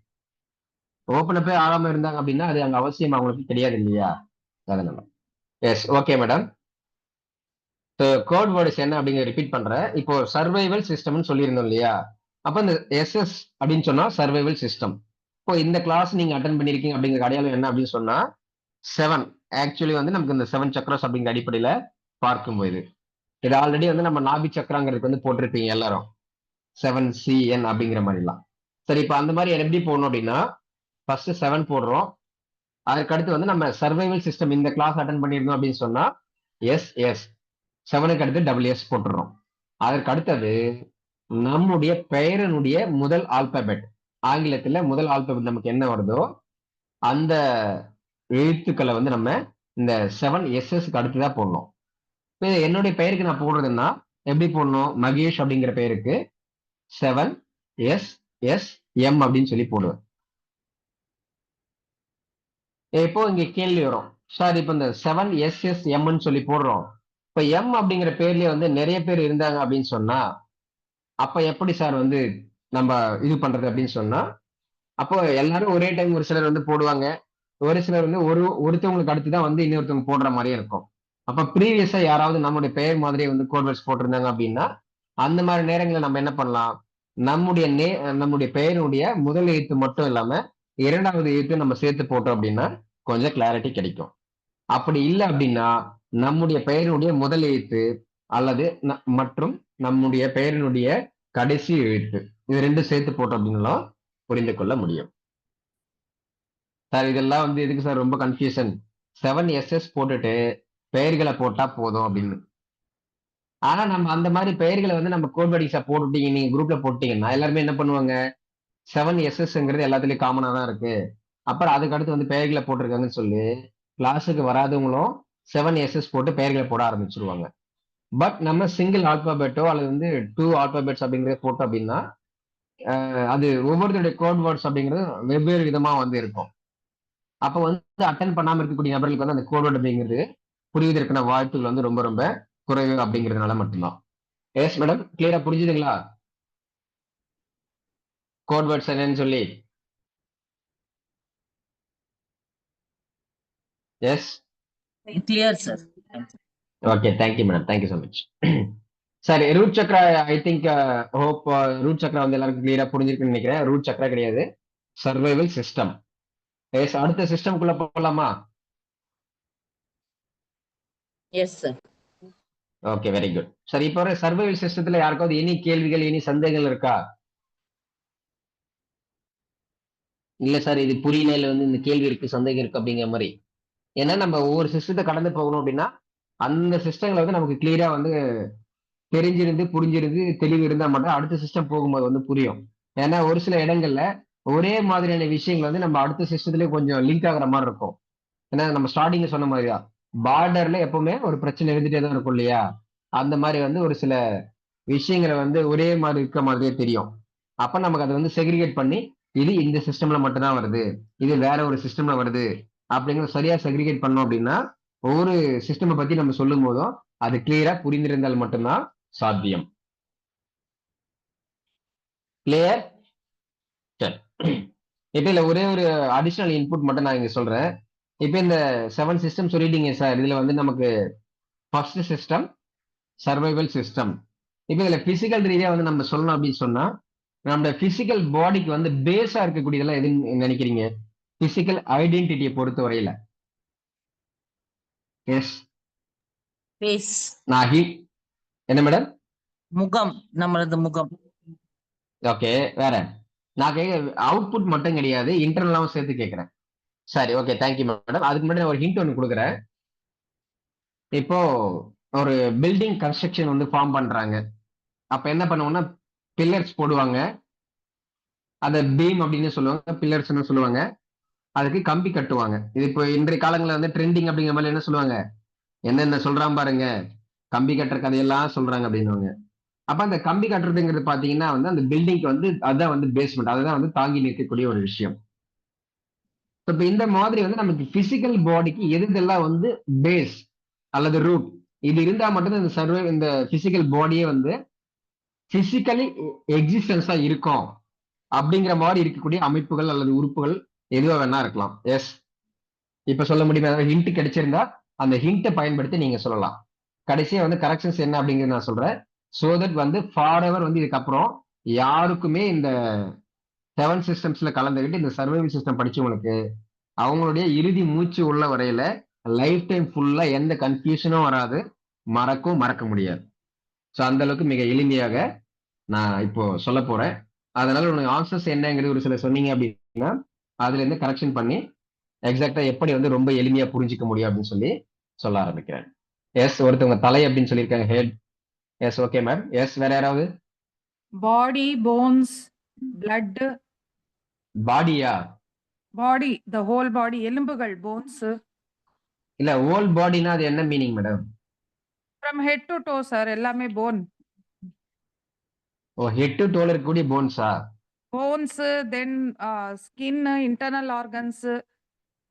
ஓப்பன் அப்பே ஆகாம இருந்தாங்க அப்படின்னா அது அங்க அவசியம் அவங்களுக்கு கிடையாது இல்லையா? அதனால yes okay madam. Code words என்ன அப்படிங்கிற ரிப்பீட் பண்றேன். இப்போ சர்வைவல் சிஸ்டம்னு சொல்லியிருந்தோம் இல்லையா? அப்ப இந்த எஸ்எஸ் அப்படின்னு சொன்னா சர்வைவல் சிஸ்டம். இப்போ இந்த கிளாஸ் நீங்க அட்டன் பண்ணிருக்கீங்க அப்படிங்கிற அடையாளம் என்ன அப்படின்னு சொன்னா 7 ஆக்சுவலி வந்து நமக்கு இந்த 7 சக்கரஸ் அப்படிங்கிற அடிப்படையில பார்க்கும்போது இது ஆல்ரெடி வந்து நம்ம நாபி சக்கராங்கிறதுக்கு வந்து போட்டிருப்பீங்க எல்லாரும் 7CN அப்படிங்கிற மாதிரிலாம். சரி இப்போ அந்த மாதிரி எப்படி போடணும் அப்படின்னா ஃபர்ஸ்ட் 7 போடுறோம். அதுக்கு அடுத்து வந்து நம்ம சர்வைவல் சிஸ்டம் இந்த கிளாஸ் அட்டன் பண்ணியிருந்தோம் அப்படின்னு சொன்னா எஸ் 7க்கு அடுத்து WS போட்டுறோம். அதற்கு அடுத்தது நம்முடைய பெயரனுடைய முதல் ஆல்பபெட் ஆங்கிலத்துல முதல் ஆல்பபெட் நமக்கு என்ன வருதோ அந்த எழுத்துக்களை வந்து நம்ம இந்த 7SS அடுத்துதான் போடணும். இப்போ என்னுடைய பெயருக்கு நான் போடுறதுன்னா எப்படி போடணும்? மகேஷ் அப்படிங்கிற பெயருக்கு 7SSM அப்படின்னு சொல்லி போடுவேன். இப்போ இங்க கேள்வி வரும் சார் இப்ப இந்த 7SSMன்னு சொல்லி போடுறோம். இப்ப எம் அப்படிங்கிற பேர்லயே வந்து நிறைய பேர் இருந்தாங்க அப்படின்னு சொன்னா அப்ப எப்படி சார் வந்து நம்ம இது பண்றது அப்படின்னு சொன்னா அப்போ எல்லாரும் ஒரே டைம் ஒரு சிலர் வந்து போடுவாங்க. ஒரு சிலர் வந்து ஒருத்தவங்களுக்கு அடுத்துதான் வந்து இன்னொருத்தவங்க போடுற மாதிரியே இருக்கும். அப்ப ப்ரீவியஸா யாராவது நம்முடைய பெயர் மாதிரியே வந்து கோட் வேர்ட்ஸ் போட்டிருந்தாங்க அப்படின்னா அந்த மாதிரி நேரங்களில் நம்ம என்ன பண்ணலாம்? நம்முடைய பெயருடைய முதல் எழுத்து மட்டும் இல்லாம இரண்டாவது எழுத்து நம்ம சேர்த்து போட்டோம் அப்படின்னா கொஞ்சம் கிளாரிட்டி கிடைக்கும். அப்படி இல்லை அப்படின்னா நம்முடைய பெயரினுடைய முதல் எழுத்து அல்லது மற்றும் நம்முடைய பெயரினுடைய கடைசி எழுத்து இது ரெண்டும் சேர்த்து போட்டோம் அப்படின்னாலும் புரிந்து கொள்ள முடியும். சார் இதெல்லாம் வந்து எதுக்கு சார் ரொம்ப கன்ஃபியூஷன்? 7SS போட்டுட்டு பெயர்களை போட்டா போதும் அப்படின்னு. ஆனா நம்ம அந்த மாதிரி பெயர்களை வந்து நம்ம கோட் வேர்டிங்ஸா போட்டுட்டீங்க நீங்க குரூப்ல போட்டீங்கன்னா எல்லாருமே என்ன பண்ணுவாங்க? 7SSங்கிறது எல்லாத்துலயும் காமனா தான் இருக்கு. அப்புறம் அதுக்கு அடுத்து வந்து பெயர்களை போட்டிருக்காங்கன்னு சொல்லி கிளாஸுக்கு வராதவங்களும் 7SS போட்டு பெயர்களை போட ஆரம்பிச்சிருவாங்க. பட் நம்ம சிங்கிள் ஆல்பாபெட்டோ அல்லது வந்து 2 ஆல்பாபெட்ஸ் அப்படிங்கறத போட்டோம் அப்படின்னா அது ஒவ்வொருத்தருடைய கோட் வேர்ட்ஸ் அப்படிங்கிறது வெவ்வேறு விதமா வந்து இருக்கும். அப்ப வந்து அட்டன் பண்ணாம இருக்கக்கூடிய நபர்களுக்கு வந்து அந்த கோட் வேர்ட் அப்படிங்கிறது புரிவதற்கான வாய்ப்புகள் வந்து ரொம்ப ரொம்ப குறைவு அப்படிங்கிறதுனால மட்டும்தான். எஸ் மேடம் கிளியரா புரிஞ்சுதுங்களா? கோட் வேர்ட்ஸ் என்னன்னு சொல்லி yes Clear, sir. Okay thank you madam thank you so much. சரி root chakra I think hope root chakra வந்து எல்லாருக்கும் கிளியரா புரிஞ்சிருக்குன்னு நினைக்கிறேன். ரூட் சக்ரா கிடையாது சர்வைவல் சிஸ்டம். எஸ் அடுத்த சிஸ்டம்குள்ள போகலாமா? Yes, sir. Okay very good. சரி இப்போ சர்வைவல் சிஸ்டத்துல யாருக்காவது இனி கேள்விகள் இனி சந்தேகங்கள் இருக்கா? இல்ல சார் இது புரியல இல்ல வந்து இந்த கேள்வி இருக்கு சந்தேகம் இருக்கு அப்படிங்கிற மாதிரி. ஏன்னா நம்ம ஒவ்வொரு சிஸ்டத்தை கடந்து போகணும் அப்படின்னா அந்த சிஸ்டங்களை வந்து நமக்கு கிளியரா வந்து தெரிஞ்சிருந்து புரிஞ்சிருந்து தெளிவு இருந்தா மட்டும் அடுத்த சிஸ்டம் போகும்போது வந்து புரியும். ஏன்னா ஒரு சில இடங்கள்ல ஒரே மாதிரியான விஷயங்கள் வந்து நம்ம அடுத்த சிஸ்டத்துலயே கொஞ்சம் லிங்க் ஆகுற மாதிரி இருக்கும். ஏன்னா நம்ம ஸ்டார்டிங்ல சொன்ன மாதிரிதான் பார்டர்ல எப்பவுமே ஒரு பிரச்சனை இருந்துட்டே தான் இருக்கும் இல்லையா? அந்த மாதிரி வந்து ஒரு சில விஷயங்களை வந்து ஒரே மாதிரி இருக்க மாதிரியே தெரியும். அப்ப நமக்கு அதை வந்து செக்ரிகேட் பண்ணி இது இந்த சிஸ்டம்ல மட்டும்தான் வருது இது வேற ஒரு சிஸ்டம்ல வருது அப்படிங்கிறது சரியா செக்ரிகேட் பண்ணோம் அப்படின்னா ஒவ்வொரு சிஸ்டம் பத்தி நம்ம சொல்லும் போதும் அது கிளியரா புரிந்திருந்தால் மட்டும்தான் சாத்தியம். கிளியர்? இப்ப இல்ல ஒரே ஒரு அடிஷனல் இன்புட் மட்டும் நான் இங்க சொல்றேன். இப்ப இந்த 7 சிஸ்டம் சொல்லிட்டீங்க சார். இதுல வந்து நமக்கு ஃபர்ஸ்ட் சிஸ்டம் சர்வைவல் சிஸ்டம். இப்ப இதுல பிசிக்கல் ரீதியா வந்து நம்ம சொல்லணும் அப்படின்னு சொன்னா நம்மளோட பிசிக்கல் பாடிக்கு வந்து பேஸா இருக்கக்கூடியதெல்லாம் எதுன்னு நினைக்கிறீங்க? பிசிக்கல் ஐடென்டிட்டியை பொறுத்த வரையில. Yes Face. நான் என்ன மேடம்? முகம், நம்மளது முகம். ஓகே வேற நான் அவுட்புட் மட்டும் கிடையாது இன்டர்னலாவும் சேர்த்து கேட்கிறேன். சரி ஓகே தேங்க்யூ மேடம். அதுக்கு முன்னாடி நான் ஒரு ஹிண்ட் ஒன்று கொடுக்குறேன். இப்போ ஒரு பில்டிங் கன்ஸ்ட்ரக்ஷன் வந்து ஃபார்ம் பண்றாங்க. அப்ப என்ன பண்ணுவோம்னா பில்லர்ஸ் போடுவாங்க. அதை பீம் அப்படின்னு சொல்லுவாங்க, பில்லர்ஸ்னு சொல்லுவாங்க. அதுக்கு கம்பி கட்டுவாங்க. இது இப்போ இன்றைய காலங்களில் வந்து ட்ரெண்டிங் அப்படிங்கிற மாதிரி என்ன சொல்லுவாங்க, என்னென்ன சொல்றான் பாருங்க, கம்பி கட்டுற கதையெல்லாம் சொல்றாங்க அப்படின்னுவாங்க. அப்ப அந்த கம்பி கட்டுறதுங்கிறது பாத்தீங்கன்னா வந்து அந்த பில்டிங்க்கு வந்து அதுதான் வந்து பேஸ்மெண்ட், அதுதான் வந்து தாங்கி நிற்கக்கூடிய ஒரு விஷயம். இப்ப இந்த மாதிரி வந்து நமக்கு பிசிக்கல் பாடிக்கு எதெல்லாம் வந்து பேஸ் அல்லது ரூட், இது இருந்தா மட்டும்தான் இந்த சர்வே இந்த பிசிக்கல் பாடியே வந்து பிசிக்கலி எக்ஸிஸ்டன்ஸா இருக்கும் அப்படிங்கிற மாதிரி இருக்கக்கூடிய அமைப்புகள் அல்லது உறுப்புகள் எதுவா வேணா இருக்கலாம். எஸ், இப்ப சொல்ல முடியுமா? ஏதாவது ஹிண்ட் கிடைச்சிருந்தா அந்த ஹிண்ட்டை பயன்படுத்தி நீங்க சொல்லலாம். கடைசியா வந்து கரெக்ஷன்ஸ் என்ன அப்படிங்கிறது நான் சொல்றேன். சோ தட் வந்து ஃபார் எவர் வந்து இதுக்கப்புறம் யாருக்குமே இந்த 7 சிஸ்டம்ஸ்ல கலந்துகிட்டு இந்த சர்வைவல் சிஸ்டம் படிச்சவங்களுக்கு அவங்களுடைய இறுதி மூச்சு உள்ள வரையில லைஃப் டைம் ஃபுல்லா எந்த கன்ஃபியூஷனும் வராது, மறக்க முடியாது. ஸோ அந்த அளவுக்கு மிக எளிமையாக நான் இப்போ சொல்ல போறேன். அதனால உனக்கு ஆன்சர்ஸ் என்னங்கிறது ஒரு சில சொன்னீங்க அப்படின்னா அதுல இருந்து கரெக்ஷன் பண்ணி எக்ஸாக்டா எப்படி வந்து ரொம்ப எளிமையா புரிஞ்சுக்க முடியும் அப்படின்னு சொல்லி சொல்ல ஆரம்பிக்கிறேன். எஸ், ஒருத்தவங்க தலை அப்படின்னு சொல்லியிருக்காங்க, head. Yes, okay ma'am. Yes, வேற யாராவது? Body, bones, blood, பாடியா? body, the whole body, எலும்புகள், bones. இல்ல, ஹோல் பாடினா அது என்ன meaning madam? From head to toe, sir, எல்லாமே bone. ஓ, ஹெட் டு டோல இருக்கக்கூடிய போன்ஸா? Bones, then skin, internal organs,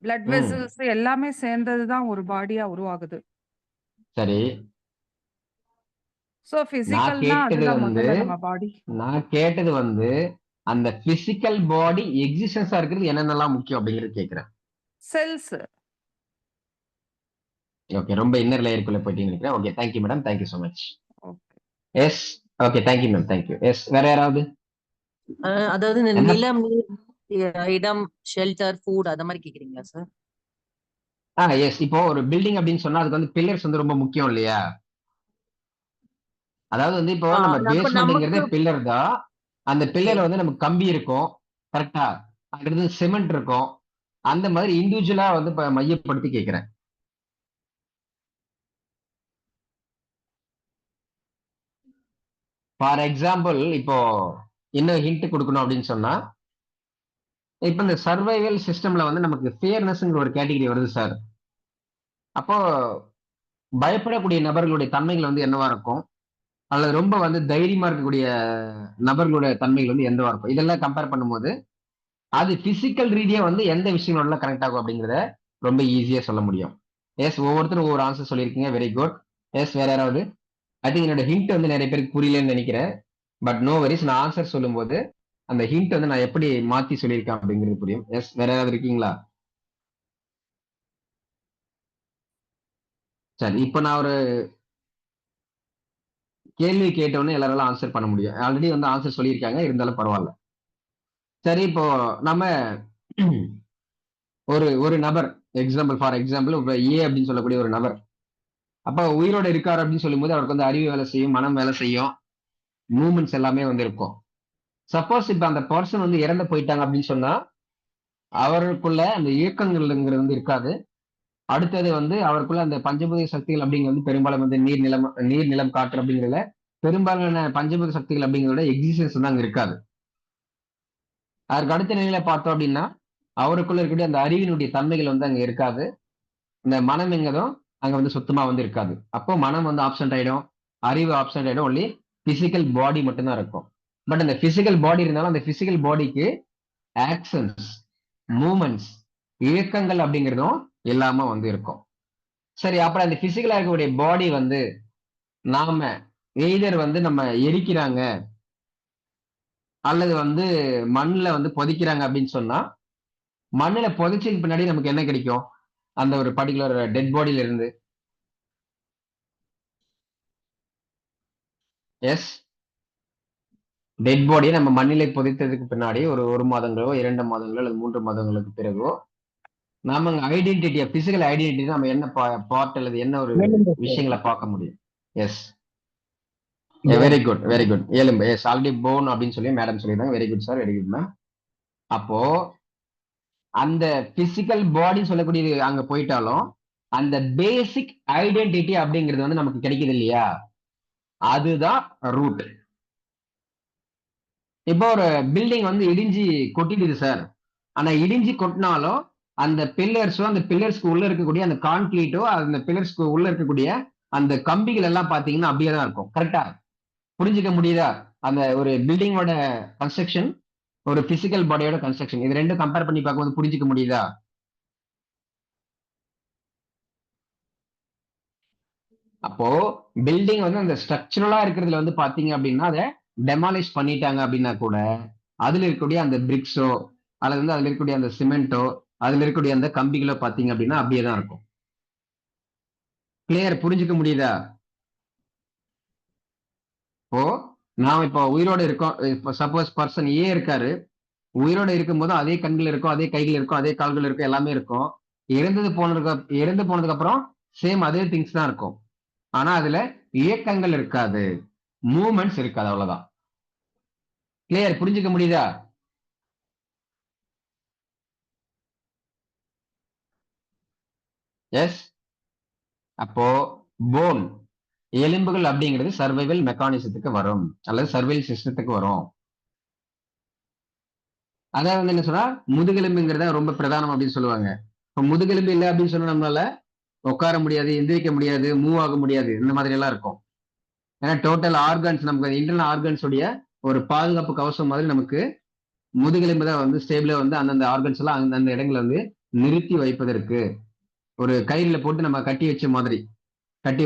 blood ம், vessels எல்லாமே சேர்ந்தது தான் ஒரு பாடியா உருவாகுது. சரி. So நான் physicalனா கேட்டது அதுதான் வந்து முதல்ல நம்ம பாடி. அந்த பிசிக்கல் பாடி எக்ஸிஸ்டன்ஸா இருக்கிறது என்னென்னலாம் முக்கியம் அப்படிங்கிறது கேட்கிறேன். Cells. ஓகே, ரொம்ப இன்னர் லேயருக்குள்ள போயிட்டீங்க நினைக்கிறேன். Okay, thank you madam, thank you so much. Okay. Yes, okay, thank you ma'am, thank you. Yes, வேற யாராவது? அதாவது இந்த என்ன? நிலம், நீர், இடம், ஷெல்டர், ஃபுட் அத மாதிரி கேக்குறீங்களா சார்? எஸ். இப்போ ஒரு பில்டிங் அப்படின்னு சொன்னா அதுக்கு வந்து பில்லர்ஸ் வந்து ரொம்ப முக்கியம் இல்லையா? அதாவது வந்து இப்போ நம்ம பேஸ்மெண்ட்ங்கிறதே நமக்கு பில்லர் தான். அந்த பில்லர்ல வந்து நமக்கு கம்பி இருக்கும், கரெக்டா? அடுத்தது சிமெண்ட் இருக்கும். அந்த மாதிரி இண்டிவிஜுவலா வந்து மையப்படுத்தி கேட்கிறேன். ஃபார் எக்ஸாம்பிள், இப்போ இன்னும் ஹிண்ட் கொடுக்கணும் அப்படின்னு சொன்னா, இப்ப இந்த சர்வைவல் சிஸ்டம்ல வந்து நமக்கு ஃபியர்னஸ்ங்கிற ஒரு கேட்டகரி வருது சார். அப்போ பயப்படக்கூடிய நபர்களுடைய தன்மைகள் வந்து என்னவா இருக்கும், அல்லது ரொம்ப வந்து தைரியமா இருக்கக்கூடிய நபர்களுடைய தன்மைகள் வந்து என்னவா இருக்கும், இதெல்லாம் கம்பேர் பண்ணும்போது அது பிசிக்கல் ரீதியா வந்து எந்த விஷயங்களோட கனெக்ட் ஆகும் அப்படிங்கிறத ரொம்ப ஈஸியா சொல்ல முடியும். எஸ், ஒவ்வொருத்தரும் ஒவ்வொரு ஆன்சர் சொல்லியிருக்கீங்க, வெரி குட். எஸ், வேற யாராவது? ஐ திங்க் என்னோட ஹிண்ட் வந்து நிறைய பேருக்கு புரியலன்னு நினைக்கிறேன். பட் நோ வரிஸ், நான் ஆன்சர் சொல்லும்போது அந்த ஹிண்ட் வந்து நான் எப்படி மாத்தி சொல்லியிருக்கேன் அப்படிங்கிறது புரியும். எஸ், வேற யாராவது இருக்கீங்களா? சரி, இப்போ நான் ஒரு கேள்வி கேட்டோன்னே எல்லாராலும் ஆன்சர் பண்ண முடியும். ஆல்ரெடி வந்து ஆன்சர் சொல்லியிருக்காங்க, இருந்தாலும் பரவாயில்ல. சரி, இப்போ நம்ம ஒரு நபர், ஃபார் எக்ஸாம்பிள் இப்ப ஏ அப்படின்னு சொல்லக்கூடிய ஒரு நபர், அப்ப உயிரோட இருக்காரு அப்படின்னு சொல்லும்போது அவருக்கு வந்து அறிவு வேலை செய்யும், மனம் வேலை செய்யும், மூமெண்ட்ஸ் எல்லாமே வந்து இருக்கும். சப்போஸ் இப்ப அந்த பர்சன் வந்து இறந்து போயிட்டாங்க அப்படின்னு சொன்னா அவருக்குள்ள அந்த இயக்கங்கள்ங்கிறது வந்து இருக்காது. அடுத்தது வந்து அவருக்குள்ள அந்த பஞ்சபூத சக்திகள் அப்படிங்கிறது வந்து பெரும்பாலும் வந்து நீர் நிலம் காற்று அப்படிங்கிறதுல பெரும்பாலான பஞ்சபூத சக்திகள் அப்படிங்கிறத எக்ஸிஸ்டன்ஸ் வந்து அங்க இருக்காது. அதற்கு அடுத்த நிலையில பார்த்தோம் அப்படின்னா அவருக்குள்ள இருக்கக்கூடிய அந்த அறிவினுடைய தன்மைகள் வந்து அங்க இருக்காது. இந்த மனம் எங்கதும் அங்க வந்து சுத்தமா வந்து இருக்காது. அப்போ மனம் வந்து ஆப்சென்ட் ஆயிடும், அறிவு ஆப்சென்ட் ஆயிடும். ஒன்லி பிசிக்கல் பாடி மட்டும்தான் இருக்கும். பட் அந்த பிசிக்கல் பாடி இருந்தாலும் அந்த பிசிக்கல் பாடிக்கு ஆக்ஷன்ஸ், மூமெண்ட்ஸ், இயக்கங்கள் அப்படிங்கிறதும் இல்லாம வந்து இருக்கும். சரி, அப்புறம் அந்த பிசிக்கலா இருக்கக்கூடிய பாடி வந்து நாம எய்தர் வந்து நம்ம எரிக்கிறாங்க அல்லது வந்து மண்ணுல வந்து புதைக்கிறாங்க அப்படின்னு சொன்னா மண்ணுல புதைச்சதுக்கு பின்னாடி நமக்கு என்ன கிடைக்கும் அந்த ஒரு பர்டிகுலர் டெட் பாடியில இருந்து? எஸ், டெட் பாடியை நம்ம மண்ணிலே புதைத்ததுக்கு பின்னாடி ஒரு மாதங்களோ 2 மாதங்களோ அல்லது 3 மாதங்களுக்கு பிறகோ நாம ஐடென்டிட்டியா, பிசிக்கல் ஐடென்டிட்டி நம்ம என்ன பார்ட் அல்லது என்ன ஒரு விஷயங்களை பார்க்க முடியும்? Yes, very good, very good. எலும்பு. எஸ், ஆல்ரெடி போன் அப்படின்னு சொல்லி மேடம் சொல்லியிருந்தாங்க. Very good sir, very good ma'am. அப்போ அந்த பிசிக்கல் பாடி சொல்லக்கூடிய அங்க போயிட்டாலும் அந்த பேசிக் ஐடென்டிட்டி அப்படிங்கிறது வந்து நமக்கு கிடைக்குது இல்லையா, அதுதான் ரூட். இப்போ ஒரு பில்டிங் வந்து இடிஞ்சு கொட்டிடுது சார். ஆனா இடிஞ்சு கொட்டினாலும் அந்த பில்லர்ஸோ அந்த பில்லர்ஸ்க்கு உள்ள இருக்கக்கூடிய அந்த கான்கிரீட்டோ அந்த பில்லர்ஸ்க்கு உள்ள இருக்கக்கூடிய அந்த கம்பிகள் எல்லாம் பாத்தீங்கன்னா அப்படியே தான் இருக்கும். கரெக்டா? புரிஞ்சுக்க முடியுதா? அந்த ஒரு பில்டிங்கோட கன்ஸ்ட்ரக்ஷன், ஒரு பிசிக்கல் பாடியோட கன்ஸ்ட்ரக்ஷன், இது ரெண்டும் கம்பேர் பண்ணி பார்க்கும்போது புரிஞ்சுக்க முடியுதா? அப்போ பில்டிங் வந்து அந்த ஸ்ட்ரக்சரலா இருக்கிறதுல வந்து பாத்தீங்க அப்படின்னா அதை டெமாலிஷ் பண்ணிட்டாங்க அப்படின்னா கூட அதுல இருக்கக்கூடிய அந்த பிரிக்ஸோ அல்லது வந்து அதுல இருக்கக்கூடிய அந்த சிமெண்டோ அதுல இருக்கக்கூடிய அந்த கம்பிகளோ பாத்தீங்க அப்படின்னா அப்படியே தான் இருக்கும். கிளியர்? புரிஞ்சுக்க முடியுதா? இப்போ நாம இப்போ உயிரோட இருக்கோம். இப்போ சப்போஸ் பர்சன் ஏ இருக்காரு, உயிரோட இருக்கும் போதும் அதே கண்கள் இருக்கும், அதே கைகள் இருக்கும், அதே கால்கள் இருக்கும், எல்லாமே இருக்கும். இறந்து போனதுக்கு அப்புறம் சேம் அதே திங்ஸ் தான் இருக்கும். ஆனா அதுல இயக்கங்கள் இருக்காது, மூவ்மெண்ட்ஸ் இருக்காது, அவ்வளவுதான். கிளியர்? புரிஞ்சுக்க முடியுதா? எஸ். அப்போ போன் எலும்புகள் அப்படிங்கிறது சர்வைவல் மெக்கானிசத்துக்கு வரும் அல்லது சர்வைவல் சிஸ்டத்துக்கு வரும். அதாவது வந்து என்ன சொன்னா முதுகெலும்புங்கிறத ரொம்ப பிரதானம் அப்படின்னு சொல்லுவாங்க. இப்போ முதுகெலும்பு இல்லை அப்படின்னு சொன்னா நம்மளால உட்கார முடியாது, எந்திரிக்க முடியாது, மூவ் ஆக முடியாது, இந்த மாதிரி எல்லாம் இருக்கும். ஏன்னா டோட்டல் ஆர்கன்ஸ், நமக்கு இன்டர்னல் ஆர்கன்ஸ் உடைய ஒரு பாதுகாப்பு கவசம் மாதிரி நமக்கு முதுகெலும்பு தான் வந்து ஸ்டேபிளா வந்து அந்தந்த ஆர்கன்ஸ் எல்லாம் அந்தந்த இடங்களை வந்து நிறுத்தி வைப்பதற்கு ஒரு கயிறுல போட்டு நம்ம கட்டி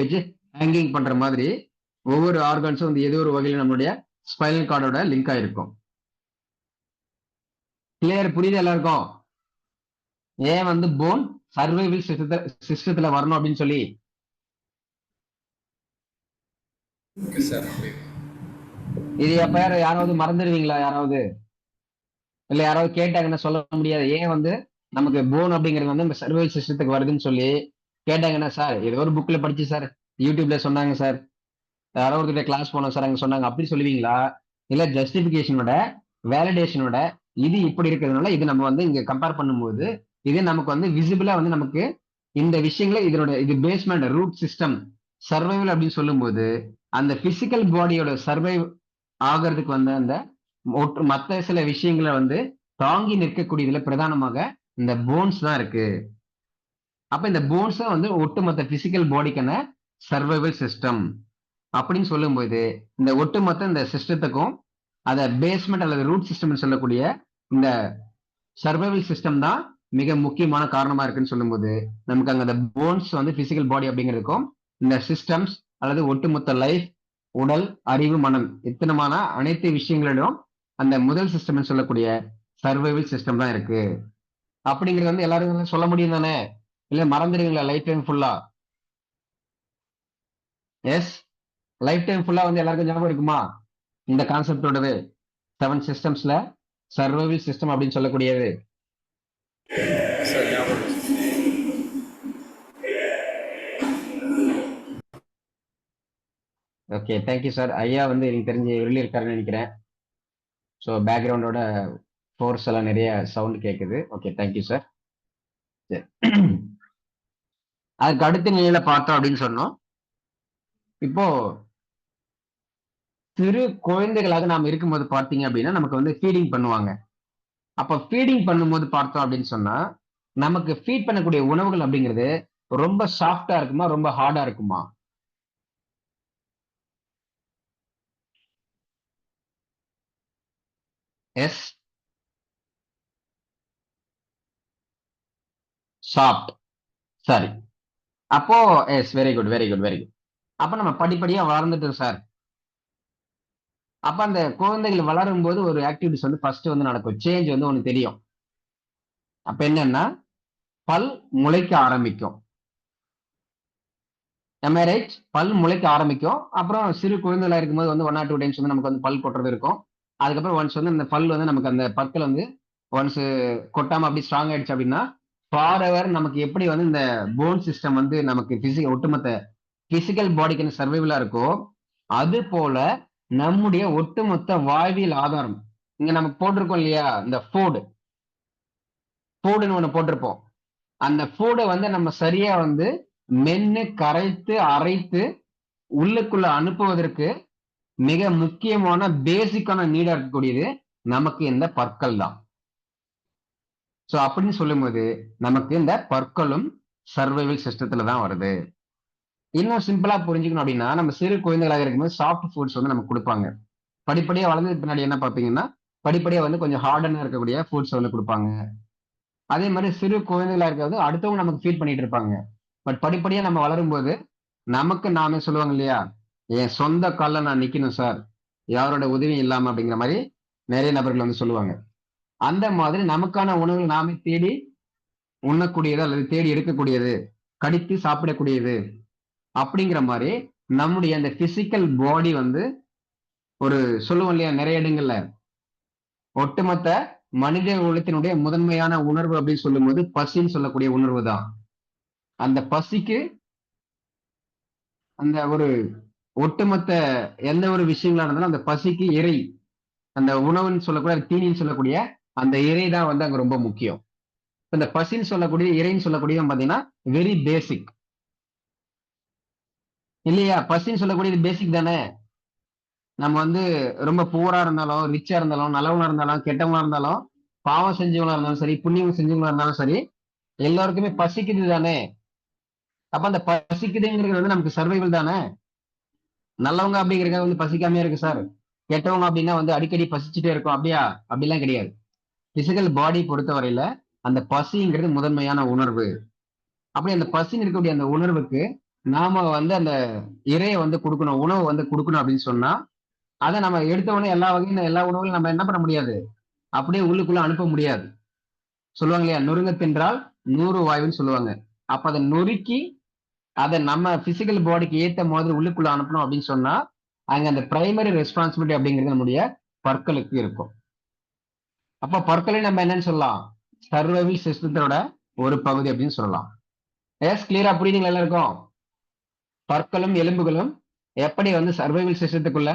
வச்சு ஹேங்கிங் பண்ற மாதிரி ஒவ்வொரு ஆர்கன்ஸும் வந்து ஏதோ ஒரு வகையில் நம்மளுடைய ஸ்பைனல் கார்டோட லிங்க் ஆயிருக்கும். கிளியர்? புரியுது எல்லாருக்கும்? ஏன் வந்து போன் சர்வைவல் சிஸ்டத்துல வரணும் அப்படின்னு சொல்லி. இது எப்ப யாராவது மறந்துடுவீங்களா? யாராவது இல்ல யாராவது கேட்டாங்கன்னா சொல்ல முடியாது. ஏன் வந்து நமக்கு போன் அப்படிங்கிறது வந்து நம்ம சர்வைவல் சிஸ்டத்துக்கு வருதுன்னு சொல்லி கேட்டாங்கன்னா, சார் ஏதோ ஒரு புக்ல படிச்சு சார், யூடியூப்ல சொன்னாங்க சார், யாரோ ஒருத்தர் கிளாஸ் போனோம் சார், அங்க சொன்னாங்க, அப்படி சொல்லுவீங்களா? இல்ல ஜஸ்டிபிகேஷனோட வேலிடேஷனோட இது இப்படி இருக்கிறதுனால இது நம்ம வந்து இங்க கம்பேர் பண்ணும்போது இது நமக்கு வந்து விசிபிளா வந்து நமக்கு இந்த விஷயங்களை இது பேஸ்மெண்ட் ரூட் சிஸ்டம் சர்வைவல் அப்படின்னு சொல்லும்போது அந்த பிசிக்கல் பாடியோட சர்வைவ் ஆகிறதுக்கு வந்து அந்த மற்ற சில விஷயங்களை வந்து தாங்கி நிற்கக்கூடியதுல பிரதானமாக இந்த போன்ஸ் தான் இருக்கு. அப்ப இந்த போன்ஸ் வந்து ஒட்டுமொத்த பிசிக்கல் பாடிக்கான சர்வைவல் சிஸ்டம் அப்படின்னு சொல்லும்போது இந்த ஒட்டுமொத்த இந்த சிஸ்டத்துக்கும் அத பேஸ்மெண்ட் அல்லது ரூட் சிஸ்டம் சொல்லக்கூடிய இந்த சர்வைவல் சிஸ்டம் தான் மிக முக்கியமான காரணமா இருக்குன்னு சொல்லும்போது நமக்கு அங்க அந்த போன்ஸ் வந்து பிசிக்கல் பாடி அப்படிங்கிறதுக்கும் இந்த சிஸ்டம்ஸ் அல்லது ஒட்டுமொத்த லைஃப், உடல், அறிவு, மனம் இத்தனமான அனைத்து விஷயங்களிலும் அந்த முதல் சிஸ்டம் சொல்லக்கூடிய சர்வைவல் சிஸ்டம் தான் இருக்கு அப்படிங்கிறது வந்து எல்லாரும் சொல்ல முடியும் தானே? இல்ல மறந்துடுவீங்களா லைஃப் டைம் ஃபுல்லா? எஸ், லைஃப் டைம் ஃபுல்லா வந்து எல்லாருக்கும் ஞாபகம் இருக்குமா இந்த கான்செப்டோடது? 7 சிஸ்டம்ஸ்ல சர்வைவல் சிஸ்டம் அப்படின்னு சொல்லக்கூடியது. Okay, thank you sir. ஐயா வந்து எனக்கு தெரிஞ்சு வெளியே இருக்காருன்னு நினைக்கிறேன். ஸோ பேக்ரவுண்டோட ஃபோர்ஸ் எல்லாம் நிறைய சவுண்ட் கேட்குது. Okay, thank you sir. சரி, அதுக்கு அடுத்த நிலையில பார்த்தோம் அப்படின்னு சொன்னோம். இப்போ சிறு குழந்தைகளாக நாம் இருக்கும்போது பார்த்தீங்க அப்படின்னா நமக்கு வந்து ஃபீடிங் பண்ணுவாங்க. அப்ப ஃபீடிங் பண்ணும்போது பார்த்தோம் அப்படின்னு சொன்னா நமக்கு ஃபீட் பண்ணக்கூடிய உணவுகள் அப்படிங்கிறது ரொம்ப சாஃப்டா இருக்குமா, ரொம்ப ஹார்டா இருக்குமா? Yes, soft. சரி. அப்போ yes, very good, very good, very good. அப்ப நம்ம படிப்படியா வளர்ந்துட்டோம் சார். அப்ப அந்த குழந்தைகள் வளரும் போது ஒரு ஆக்டிவிட்டிஸ் வந்து ஃபர்ஸ்ட் வந்து நடக்கும். சேஞ்ச் வந்து ஒண்ணு தெரியும். அப்ப என்னன்னா பல் முளைக்க ஆரம்பிக்கும். ரைட்? பல் முளைக்க ஆரம்பிக்கும். அப்புறம் சிறு குழந்தைகளா இருக்கும்போது வந்து 1 or 2 டைம்ஸ் வந்து நமக்கு வந்து பல் கொட்டுறது இருக்கும். அதுக்கப்புறம் ஒன்ஸ் வந்து அந்த பல் வந்து நமக்கு அந்த பற்கள் வந்து ஒன்ஸ் கொட்டாம அப்படி ஸ்ட்ராங் ஆயிடுச்சு அப்படின்னா ஃபார் எவர் நமக்கு எப்படி வந்து இந்த போன் சிஸ்டம் வந்து நமக்கு ஒட்டுமொத்த பிசிக்கல் பாடிக்கு சர்வைவலா இருக்கோ அது போல நம்முடைய ஒட்டுமொத்த வாழ்வியல் ஆதாரம் இங்க நம்ம போட்டிருக்கோம் இல்லையா, இந்த ஃபுட்னு ஒண்ணு போட்டிருப்போம். அந்த ஃபுட்டை வந்து நம்ம சரியா வந்து மென்னு கரைத்து அரைத்து உள்ளுக்குள்ள அனுப்புவதற்கு மிக முக்கியமான பேசிக்கான நீடா இருக்கக்கூடியது நமக்கு இந்த பற்கள் தான். சோ அப்படின்னு சொல்லும்போது நமக்கு இந்த பற்களும் சர்வைவல் சிஸ்டத்துல தான் வருது. இன்னும் சிம்பிளா புரிஞ்சுக்கணும் அப்படின்னா, நம்ம சிறு குழந்தைகளாக இருக்கும்போது சாஃப்ட் ஃபுட்ஸ் வந்து நமக்கு கொடுப்பாங்க. படிப்படியா வளர்ந்ததுக்கு பின்னாடி என்ன பார்த்தீங்கன்னா, படிப்படியா வந்து கொஞ்சம் ஹார்டனா இருக்கக்கூடிய ஃபுட்ஸ் வந்து கொடுப்பாங்க. அதே மாதிரி சிறு குழந்தைகளா இருக்கிறது அடுத்தவங்க நமக்கு ஃபீட் பண்ணிட்டு இருப்பாங்க. பட் படிப்படியா நம்ம வளரும்போது நமக்கு நாமே சொல்லுவாங்க இல்லையா, என் சொந்த கால்ல நான் நிக்கணும் சார், யாரோட உதவியும் இல்லாம அப்படிங்கிற மாதிரி நிறைய நபர்கள் வந்து சொல்லுவாங்க. அந்த மாதிரி நமக்கான உணவுகள் நாமே தேடி உண்ணக்கூடியது அல்லது தேடி எடுக்கக்கூடியது, கடித்து சாப்பிடக்கூடியது அப்படிங்கிற மாதிரி நம்முடைய அந்த பிசிக்கல் பாடி வந்து ஒரு சொல்லுவோம் இல்லையா நிறைய இடங்கள்ல, ஒட்டுமொத்த மனித குலத்தினுடைய முதன்மையான உணர்வு அப்படின்னு சொல்லும்போது பசின்னு சொல்லக்கூடிய உணர்வு தான். அந்த பசிக்கு அந்த ஒரு ஒட்டுமொத்த எந்த ஒரு விஷயங்களா இருந்தாலும் அந்த பசிக்கு இறை, அந்த உணவுன்னு சொல்லக்கூடிய தீனின்னு சொல்லக்கூடிய அந்த இறை தான் வந்து அங்க ரொம்ப முக்கியம். இந்த பசின்னு சொல்லக்கூடிய இறைன்னு சொல்லக்கூடிய பாத்தீங்கன்னா வெரி பேசிக் இல்லையா? பசின்னு சொல்லக்கூடியது பேசிக் தானே. நம்ம வந்து ரொம்ப புவரா இருந்தாலும் ரிச்சா இருந்தாலும் நல்லவனா இருந்தாலும் கெட்டவனா இருந்தாலும் பாவம் செஞ்சவங்களா இருந்தாலும் சரி புண்ணியம் செஞ்சவங்களா இருந்தாலும் சரி எல்லாருக்குமே பசிக்குது தானே. அப்ப அந்த பசிக்குதுங்கிறது வந்து நமக்கு சர்வைவல் தானே. நல்லவங்க அப்படிங்கிறது வந்து பசிக்காமயே இருக்கு சார், கெட்டவங்க அப்படின்னா வந்து அடிக்கடி பசிச்சுட்டே இருக்கும் அப்படியா? அப்படிலாம் கிடையாது. பிசிக்கல் பாடி பொறுத்தவரையில அந்த பசிங்கிறது முதன்மையான உணர்வு. அப்படி அந்த பசின்னு இருக்கக்கூடிய அந்த உணர்வுக்கு நாம வந்து அந்த இறையை வந்து கொடுக்கணும், உணவு வந்து கொடுக்கணும் அப்படின்னு சொன்னா அதை நம்ம எடுத்த உடனே எல்லா வகையும் எல்லா உணவுகளும் நம்ம என்ன பண்ண முடியாது, அப்படியே உள்ளுக்குள்ள அனுப்ப முடியாது. சொல்லுவாங்க இல்லையா, நொறுங்க தின்றால் 100 வாயுன்னு சொல்லுவாங்க. அப்ப அதை நொறுக்கி அதை நம்ம பிசிக்கல் பாடிக்கு ஏத்த மாதிரி உள்ளுக்குள்ள அனுப்பணும் அப்படின்னு சொன்னா அங்க அந்த பிரைமரி ரெஸ்பான்சிபிலிட்டி அப்படிங்கிறது நம்முடைய பற்களுக்கு இருக்கும். அப்ப பற்களை நம்ம என்னன்னு சொல்லலாம், சர்வைவல் சிஸ்டத்தோட ஒரு பகுதி அப்படின்னு சொல்லலாம். எஸ், கிளியரா புரியுதுங்களா எல்லாருக்கும்? பற்களும் எலும்புகளும் எப்படி வந்து சர்வைவல் சிஸ்டத்துக்குள்ள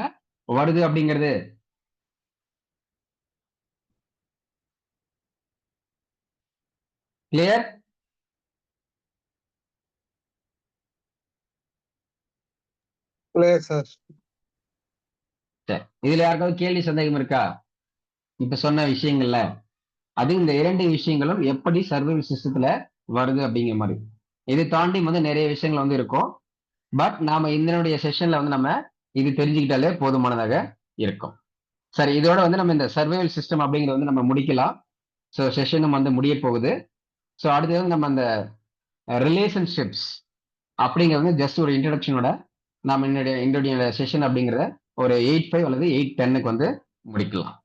வருது அப்படிங்கிறது. கிளியர்? Clear sir. சரி, இதுல யாருக்காவது கேள்வி சந்தேகம் இருக்கா? இப்ப சொன்ன விஷயங்கள்ல அது இந்த 2 விஷயங்களும் எப்படி சர்வைவல் சிஸ்டத்துல வருது அப்படிங்கிற மாதிரி. இதை தாண்டி வந்து நிறைய விஷயங்கள் வந்து இருக்கும். பட் நாம இதனுடைய செஷன்ல வந்து நம்ம இது தெரிஞ்சுக்கிட்டாலே போதுமானதாக இருக்கும். சரி, இதோட வந்து நம்ம இந்த சர்வைவல் சிஸ்டம் அப்படிங்கிறத வந்து நம்ம முடிக்கலாம். ஸோ செஷனும் வந்து முடிய போகுது. ஸோ அடுத்து வந்து நம்ம அந்த ரிலேஷன்ஷிப்ஸ் அப்படிங்கிறது வந்து ஜஸ்ட் ஒரு இன்ட்ரடக்ஷனோட நம்ம என்னுடைய செஷன் அப்படிங்கிறத ஒரு 8.5 அல்லது 8.10க்கு வந்து முடிக்கலாம்.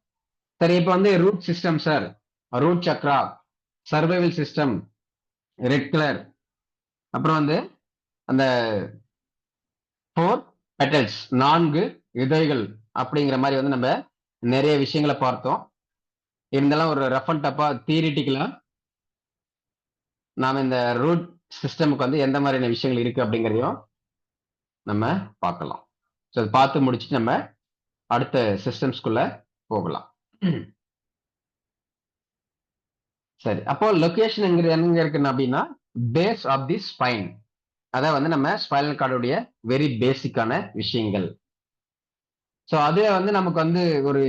சரி, இப்போ வந்து root system sir, root chakra, survival system, red colour, அப்புறம் வந்து அந்த 4 பெட்டல்ஸ் 4 இதழ்கள் அப்படிங்கிற மாதிரி வந்து நம்ம நிறைய விஷயங்களை பார்த்தோம். இருந்தாலும் ஒரு ரஃப் அண்ட் டப்பா தியரிட்டிக்கலா நாம இந்த ரூட் சிஸ்டமுக்கு வந்து எந்த மாதிரியான விஷயங்கள் இருக்கு அப்படிங்கிறதையும் நம்ம பார்க்கலாம். ஸோ அதை பார்த்து முடிச்சுட்டு நம்ம அடுத்த சிஸ்டம்ஸ்குள்ள போகலாம். சரி, அப்போ லொகேஷன் எங்க இருக்குன்னு அப்படின்னா பேஸ் ஆஃப் தி ஸ்பைன். அதான் வந்து நம்ம ஸ்பைனல் கார்டுடைய வெரி பேசிக்கான விஷயங்கள். ஸோ அதே வந்து நமக்கு வந்து ஒரு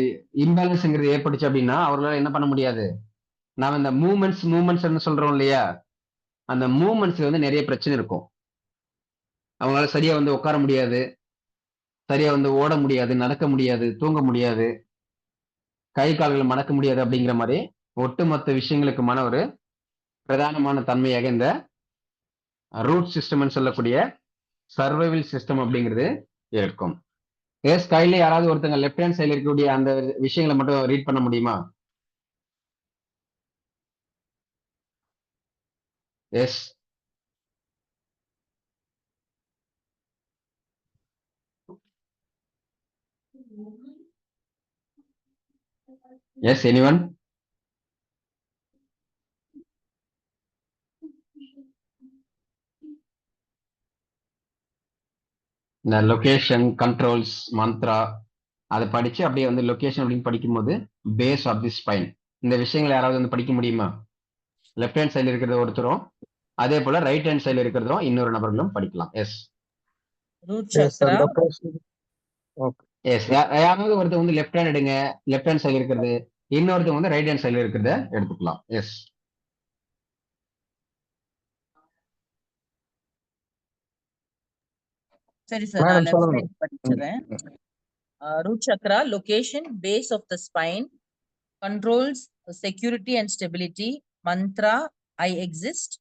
இம்பேலன்ஸ்ங்கிறது ஏற்பட்டுச்சு அப்படின்னா அவர்களால என்ன பண்ண முடியாது, நாம இந்த மூமெண்ட்ஸ் சொல்றோம் இல்லையா, அந்த மூமெண்ட்ஸ்ல வந்து நிறைய பிரச்சனை இருக்கும். அவங்களால சரியா வந்து உட்கார முடியாது, சரியா வந்து ஓட முடியாது, நடக்க முடியாது, தூங்க முடியாது, கை கால்கள் மடக்க முடியாது அப்படிங்கிற மாதிரி ஒட்டுமொத்த விஷயங்களுக்குமான ஒரு பிரதானமான தன்மையாக இந்த ரூட் சிஸ்டம் சொல்லக்கூடிய சர்வைவல் சிஸ்டம் அப்படிங்கிறது இருக்கும். எஸ், கையில யாராவது ஒருத்தங்க லெஃப்ட் ஹேண்ட் சைடுல இருக்கக்கூடிய அந்த விஷயங்களை மட்டும் ரீட் பண்ண முடியுமா? Yes, yes, anyone? இந்த லொகேஷன் கண்ட்ரோல்ஸ் மந்த்ரா அதை படிச்சு அப்படியே வந்து லொகேஷன் அப்படின்னு படிக்கும்போது பேஸ் ஆஃப் தி ஸ்பைன் இந்த விஷயங்களை யாராவது வந்து படிக்க முடியுமா? லெஃப்ட் ஹேண்ட் சைடுல இருக்கிறது ஒருத்தரும் அதே போல ரைட் ஹேண்ட் சைடுல இருக்கிறதும் இன்னொரு நபர்களும் படிக்கலாம். Yes, root Yes, sir. chakra, Location. Okay. Yes. யாராவது ஒருத்தர் வந்து லெஃப்ட் ஹேண்ட் எடுங்க, லெஃப்ட் ஹேண்ட் சைடு இருக்கிறது, இன்னொருத்தர் வந்து ரைட் ஹேண்ட் சைடுல இருக்கிறத எடுத்துக்கலாம். எஸ். சரி சார், நான் மேடம் லெஃப்ட் சொல்லுங்க. Side படிச்சிடுறேன். Root chakra, location, base of the spine, controls security and stability. Mantra, I exist.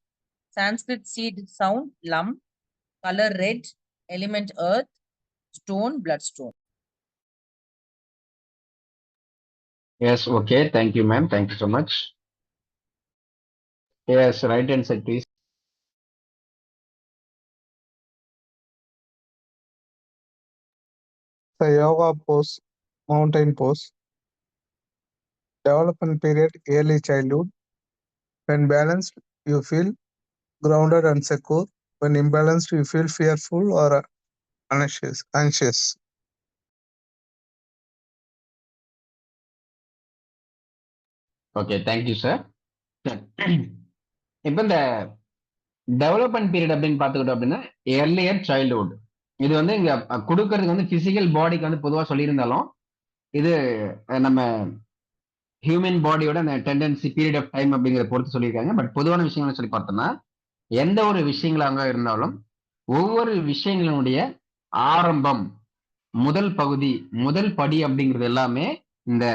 Sanskrit seed sound, lam. Color red. Element earth. Stone, bloodstone. Yes, okay. Thank you, ma'am. Thank you so much. Yes, right hand side, please. The yoga pose, mountain pose. Development period, early childhood. When balanced, you feel grounded and secure. When imbalanced, you feel fearful or anxious. Okay, thank you, sir. இப்போ இந்த டெவலப்மெண்ட் பீரியட் அப்படின்னு பார்த்துக்கிட்டோம் அப்படின்னா எர்லியர் சைல்ட்ஹுட். இது வந்து இங்க கொடுக்கறதுக்கு வந்து பிசிக்கல் பாடிக்கு வந்து பொதுவாக சொல்லியிருந்தாலும் இது நம்ம ஹியூமன் பாடியோட அந்த டெண்டன்சி பீரியட் ஆஃப் டைம் அப்படிங்கிறத பொறுத்து சொல்லியிருக்காங்க. பட் பொதுவான விஷயங்களை சொல்லி பார்த்தோம்னா எந்த ஒரு விஷயங்களாக இருந்தாலும் ஒவ்வொரு விஷயங்களுடைய ஆரம்பம், முதல் பகுதி, முதல் படி அப்படிங்கிறது எல்லாமே இந்த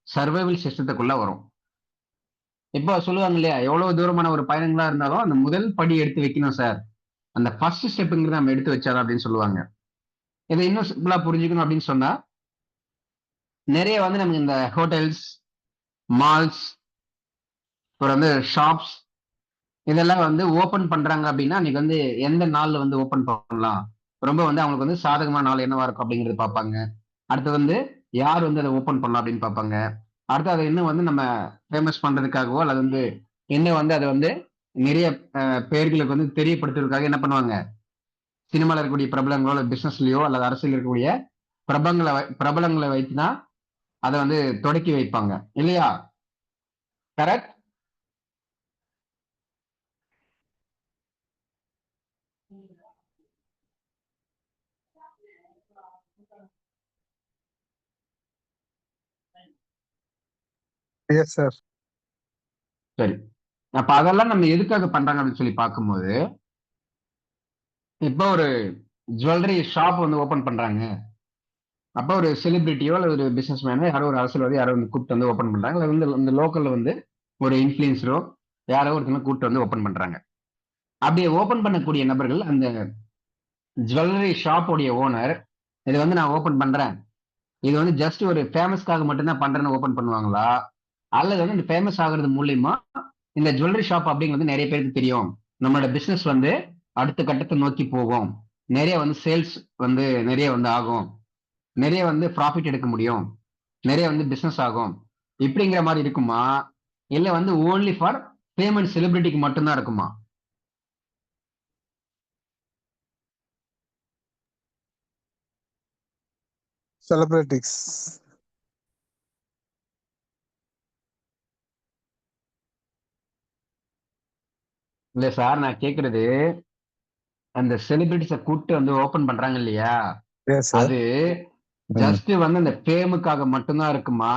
சர்வைவல் சிஸ்டத்துக்குள்ள வரும். இப்போ சொல்லுவாங்க இல்லையா, எவ்வளவு தூரமான ஒரு பயணங்களா இருந்தாலும் அந்த முதல் படி எடுத்து வைக்கணும் சார், அந்த ஃபர்ஸ்ட் ஸ்டெப்புங்கிறத நம்ம எடுத்து வச்சாதான் அப்படின்னு சொல்லுவாங்க. இதை இன்னும் சிம்பிளா புரிஞ்சுக்கணும் அப்படின்னு சொன்னா நிறைய வந்து நமக்கு இந்த ஹோட்டல்ஸ், மால்ஸ், அப்புறம் வந்து ஷாப்ஸ் இதெல்லாம் வந்து ஓபன் பண்றாங்க அப்படின்னா அன்னைக்கு வந்து எந்த நாள்ல வந்து ஓபன் பண்ணலாம், ரொம்ப வந்து அவங்களுக்கு வந்து சாதகமான நாள் என்னவா இருக்கும் அப்படிங்கிறது பார்ப்பாங்க. அடுத்து வந்து யார் வந்து அதை ஓபன் பண்ணலாம் அப்படின்னு பார்ப்பாங்க. அடுத்து அதை இன்னும் வந்து நம்ம ஃபேமஸ் பண்றதுக்காகவோ அல்லது வந்து இன்னும் வந்து அதை வந்து நிறைய பேர்களுக்கு வந்து தெரியப்படுத்துறதுக்காக என்ன பண்ணுவாங்க, சினிமாவில் இருக்கக்கூடிய பிரபலங்களோ அல்லது பிசினஸ்லயோ அல்லது அரசியல் இருக்கக்கூடிய பிரபலங்களை வைத்துதான் அதை வந்து தொடக்கி வைப்பாங்க இல்லையா? கரெக்ட். Yes, sir. சரி, அப்ப அதெல்லாம் நம்ம எதுக்காக பண்றாங்க அப்படின்னு சொல்லி பார்க்கும்போது, இப்போ ஒரு ஜுவல்லரி ஷாப் வந்து ஓபன் பண்றாங்க, அப்போ ஒரு செலிபிரிட்டியோ அல்லது ஒரு பிசினஸ் மேனோ யாரோ ஒரு அரசியல்வாதி யாரோ வந்து கூப்பிட்டு வந்து ஓப்பன் பண்றாங்க, அல்லது வந்து இந்த லோக்கல்ல வந்து ஒரு இன்ஃபுளுன்சரோ யாரோ ஒருத்தவங்க கூப்பிட்டு வந்து ஓப்பன் பண்றாங்க. அப்படியே ஓப்பன் பண்ணக்கூடிய நபர்கள் அந்த ஜுவல்லரி ஷாப்போடைய ஓனர் இது வந்து நான் ஓப்பன் பண்றேன், இது வந்து ஜஸ்ட் ஒரு ஃபேமஸ்க்காக மட்டும்தான் பண்றேன்னு ஓப்பன் பண்ணுவாங்களா, அல்லது வந்து இந்த ஃபேமஸ் ஆகுறது மூலியமா இந்த ஜுவல்லரி ஷாப் அப்படிங்கிறது நிறைய பேருக்கு தெரியும், நம்மளோட பிசினஸ் வந்து அடுத்த கட்டத்தை நோக்கி போகும், நிறைய வந்து சேல்ஸ் வந்து நிறைய வந்து ஆகும், நிறைய வந்து ப்ராஃபிட் எடுக்க முடியும், நிறைய வந்து பிசினஸ் ஆகும், இப்படிங்கிற மாதிரி இருக்குமா, இல்ல வந்து ஓன்லி ஃபார் பேமெண்ட் செலிபிரிட்டிக்கு மட்டும்தான் இருக்குமா? Celebrities. இல்ல சார், நான் கேக்குறது அந்த செலிபிரிட்டிஸ கூப்பிட்டு வந்து ஓபன் பண்றாங்க இல்லையா, Yes, sir. அது ஜஸ்ட் வந்து அந்த ஃபேமுக்காக மட்டும்தான் இருக்குமா,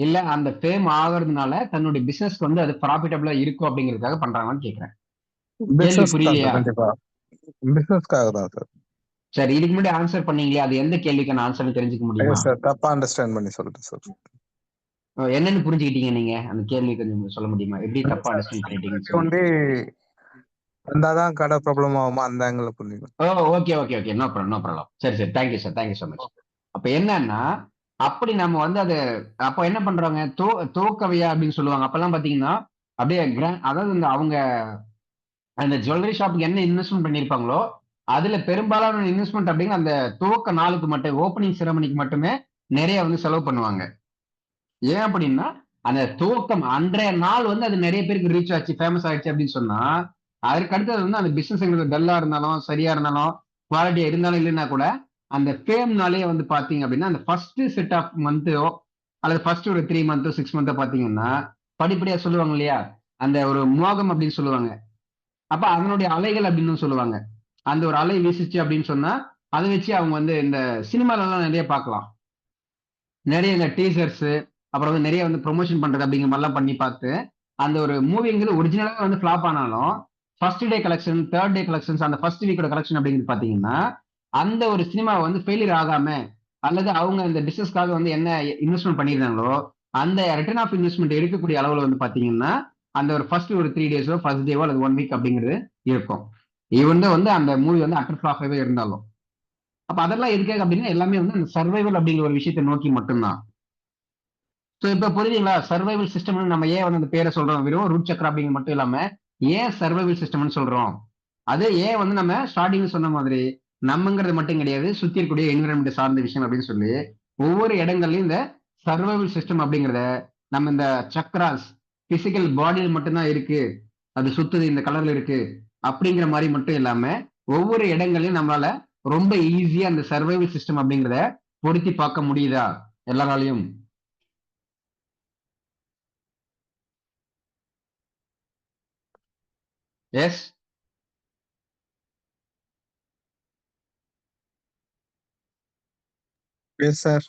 இல்ல அந்த ஃபேம் ஆகுறதுனால தன்னுடைய பிசினஸ்க்கு வந்து அது ப்ராஃபிட்டபிளா இருக்கும் அப்படிங்கிறதுக்காக பண்றாங்கன்னு கேக்குறேன். கேள்வி புரியலையா? கண்டிப்பா பிசினஸ்க்காக தான் சார். சரி, இதுக்கு முன்னாடி ஆன்சர் பண்ணீங்களே, அது எந்த கேள்விக்கான ஆன்சர் தெரிஞ்சுக்க முடியுமா? சார் தப்பா அண்டர்ஸ்டாண்ட் பண்ணி சொல்லிட்டேன் சார். என்னன்னு புரிஞ்சுக்கிட்டீங்க நீங்க? அந்த கேள்வி கொஞ்சம் சொல்ல முடியுமா? எப்படி தப்பா அண்டர்ஸ்டாண்ட் பண்ணிட்டீங்கன்னு வந்து வந்தாதான் கடை ப்ராப்ளம் ஆகுமா அந்த ஆங்கிள் புரிஞ்சுக்கணும். Okay okay okay, no problem no problem. சரி சரி, thank you sir, thank you so much. அப்ப என்னன்னா, அப்படி நம்ம வந்து அது அப்ப என்ன பண்றாங்க, தோக்கவையா அப்படின்னு சொல்லுவாங்க. அப்பெல்லாம் பாத்தீங்கன்னா அப்படியே அதாவது இந்த அவங்க அந்த ஜுவல்லரி ஷாப்புக்கு என்ன இன்வெஸ்ட்மெண்ட் பண்ணிருப்பாங்களோ அதுல பெரும்பாலான இன்வெஸ்ட்மெண்ட் அப்படிங்கிற அந்த துவக்க நாளுக்கு மட்டும், ஓப்பனிங் செரமனிக்கு மட்டுமே நிறைய வந்து செலவு பண்ணுவாங்க. ஏன் அப்படின்னா அந்த துவக்கம் அன்றைய நாள் வந்து அது நிறைய பேருக்கு ரீச் ஆச்சு, ஃபேமஸ் ஆயிடுச்சு அப்படின்னு சொன்னா அதுக்கு அடுத்தது வந்து அந்த பிசினஸ் டல்லா இருந்தாலும் சரியா இருந்தாலும் குவாலிட்டியா இருந்தாலும் இல்லைன்னா கூட அந்த ஃபேம்னாலே வந்து பாத்தீங்க அப்படின்னா அந்த ஃபர்ஸ்ட் செட் ஆஃப் மந்த்தோ அல்லது ஃபர்ஸ்ட் ஒரு 3 மந்த்தோ 6 மந்த்தோ பாத்தீங்கன்னா படிப்படியா சொல்லுவாங்க இல்லையா, அந்த ஒரு மோகம் அப்படின்னு சொல்லுவாங்க. அப்ப அதனுடைய அலைகள் அப்படின்னு சொல்லுவாங்க. அந்த ஒரு அலை வீசிச்சு அப்படின்னு சொன்னா அதை வச்சு அவங்க வந்து இந்த சினிமாலலாம் நிறைய பார்க்கலாம். நிறைய இந்த டீசர்ஸ் அப்புறம் வந்து நிறைய வந்து ப்ரொமோஷன் பண்றது அப்படிங்கிற மாதிரிலாம் பண்ணி பார்த்து அந்த ஒரு மூவிங்கிறது ஒரிஜினலாக வந்து ஃபிளாப் ஆனாலும் first day collection, third day collections, அந்த ஃபர்ஸ்ட் வீக்கோட கலெக்ஷன் அப்படிங்கிறது பார்த்தீங்கன்னா அந்த ஒரு சினிமாவை வந்து ஃபெயிலியர் ஆகாம அல்லது அவங்க இந்த பிசினஸ்க்காக வந்து என்ன இன்வெஸ்ட்மெண்ட் பண்ணியிருந்தாங்களோ அந்த ரிட்டர்ன் ஆஃப் இன்வெஸ்ட்மெண்ட் எடுக்கக்கூடிய அளவில் வந்து பார்த்தீங்கன்னா அந்த ஒரு ஃபர்ஸ்ட் ஒரு 3 டேஸோ ஃபர்ஸ்ட் டேவோ அல்லது 1 வீக் அப்படிங்கிறது இருக்கும். ஈவன் வந்து அந்த மூவி வந்து அட்டர் ஃபிளாப்பாகவே இருந்தாலும். அப்ப அதெல்லாம் எதுக்காக அப்படின்னா எல்லாமே வந்து அந்த சர்வைவல் அப்படிங்கிற ஒரு விஷயத்தை நோக்கி மட்டும்தான். ஸோ இப்ப புரியுதுங்களா? சர்வைவல் சிஸ்டம்னு நம்ம ஏன் வந்து அந்த பேரை சொல்றோம்? வெறும் ரூட் சக்கரம் அப்படிங்கிறது மட்டும் இல்லாம ஏன் சர்வைவல் சிஸ்டம்னு சொல்றோம்? அது ஏன் வந்து நம்ம ஸ்டார்டிங்ல சொன்ன மாதிரி நம்மங்கிறது மட்டும் கிடையாது, சுத்தி இருக்கக்கூடிய என்விரான்மெண்ட் சார்ந்த விஷயம் அப்படின்னு சொல்லி ஒவ்வொரு இடங்கள்லயும் இந்த சர்வைவல் சிஸ்டம் அப்படிங்கிறத நம்ம இந்த சக்ராஸ் பிசிக்கல் பாடியில் மட்டும்தான் இருக்கு, அது சுத்துது இந்த கலர்ல இருக்கு அப்படிங்கிற மாதிரி மட்டும் இல்லாம ஒவ்வொரு இடங்களையும் நம்மளால ரொம்ப ஈஸியா அந்த சர்வைவல் சிஸ்டம் அப்படிங்கிறத பொருத்தி பார்க்க முடியுதா எல்லாராலையும்? எஸ். Yes, sir.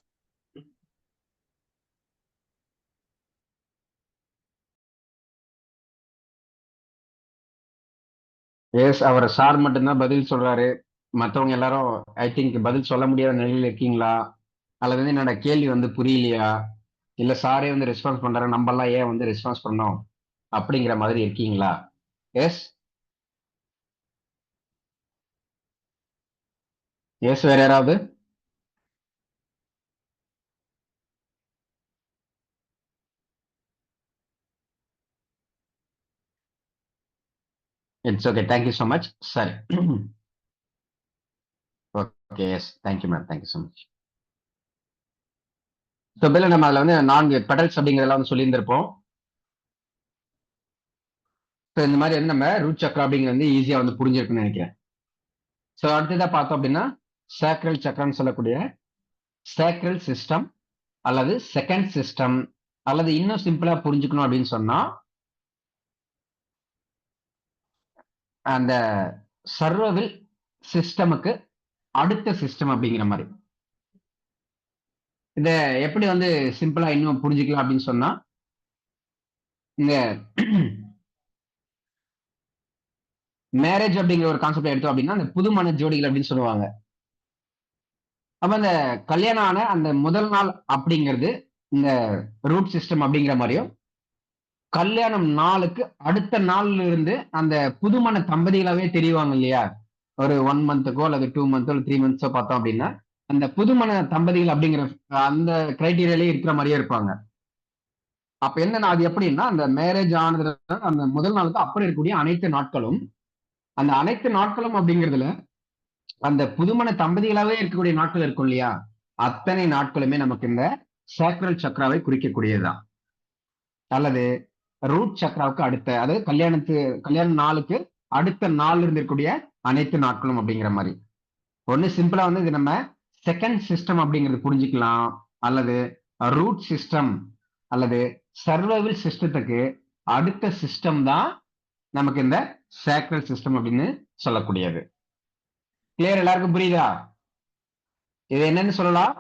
எஸ், அவர் சார் மட்டும்தான் பதில் சொல்றாரு. மற்றவங்க எல்லாரும் ஐ திங்க் பதில் சொல்ல முடியாத நிலையில இருக்கீங்களா, அல்லது வந்து என்னோட கேள்வி வந்து புரியலையா, இல்ல சாரே வந்து ரெஸ்பான்ஸ் பண்றாரு நம்ம எல்லாம் ஏன் வந்து ரெஸ்பான்ஸ் பண்ணோம் அப்படிங்கிற மாதிரி இருக்கீங்களா? எஸ். எஸ், வேற யாராவது? It's okay, thank you so much. சரி. Okay, yes, thank you ma'am, thank you so much. So பில்ல நம்ம அதில் வந்து 4 பெடல்ஸ் அப்படிங்கிறதெல்லாம் வந்து சொல்லியிருந்திருப்போம். ஸோ இந்த மாதிரி வந்து நம்ம ரூட் சக்கரம் அப்படிங்கிறது வந்து ஈஸியாக வந்து புரிஞ்சிருக்குன்னு நினைக்கிறேன். ஸோ அடுத்ததாக பார்த்தோம் அப்படின்னா சேக்ரல் சக்கரம்னு சொல்லக்கூடிய சேக்ரல் சிஸ்டம் அல்லது செகண்ட் சிஸ்டம், அல்லது இன்னும் சிம்பிளா புரிஞ்சுக்கணும் அப்படின்னு சொன்னா அந்த சர்வவில் சிஸ்டமுக்கு அடுத்த சிஸ்டம் அப்படிங்கிற மாதிரி. இத எப்படி வந்து சிம்பிளா இன்னும் புரிஞ்சுக்கலாம் அப்படின்னு சொன்னா இந்த மேரேஜ் அப்படிங்கிற ஒரு கான்செப்ட் எடுத்தோம் அப்படின்னா அந்த புதுமண ஜோடிகள் அப்படின்னு சொல்லுவாங்க. அப்ப அந்த கல்யாணம் ஆன அந்த முதல் நாள் அப்படிங்கிறது இந்த ரூட் சிஸ்டம் அப்படிங்கிற மாதிரியும், கல்யாணம் நாளுக்கு அடுத்த நாள்ல இருந்து அந்த புதுமண தம்பதிகளாவே தெரிவாங்க இல்லையா, ஒரு 1 மந்த்துக்கோ அல்லது 2 மந்த்தோ 3 மந்த்ஸோ பார்த்தோம் அப்படின்னா அந்த புதுமண தம்பதிகள் அப்படிங்கிற அந்த கிரைட்டீரியாலே இருக்கிற மாதிரியே இருப்பாங்க. அப்ப என்னன்னா அது எப்படின்னா அந்த மேரேஜ் ஆனதுல அந்த முதல் நாளுக்கு அப்புறம் இருக்கக்கூடிய அனைத்து நாட்களும், அந்த அனைத்து நாட்களும் அப்படிங்கிறதுல அந்த புதுமண தம்பதிகளாவே இருக்கக்கூடிய நாட்கள் இருக்கும் இல்லையா, அத்தனை நாட்களுமே நமக்கு இந்த சேக்ரல் சக்ராவை குறிக்கக்கூடியதுதான். அல்லது ரூட் சக்ராவுக்கு அடுத்த, அதாவது கல்யாண நாளுக்கு அடுத்த நாள் இருந்து இருக்கக்கூடிய அனைத்து நாட்களும் அப்படிங்கிற மாதிரி. ஒண்ணு சிம்பிளா வந்து இது நம்ம செகண்ட் சிஸ்டம் அப்படிங்கிறது புரிஞ்சுக்கலாம், அல்லது ரூட் சிஸ்டம் அல்லது சர்வைவல் சிஸ்டத்துக்கு அடுத்த சிஸ்டம் தான் நமக்கு இந்த சேக்ரல் சிஸ்டம் அப்படின்னு சொல்லக்கூடியது. கிளியர்? எல்லாருக்கும் புரியுதா? இது என்னன்னு சொல்லலாம்?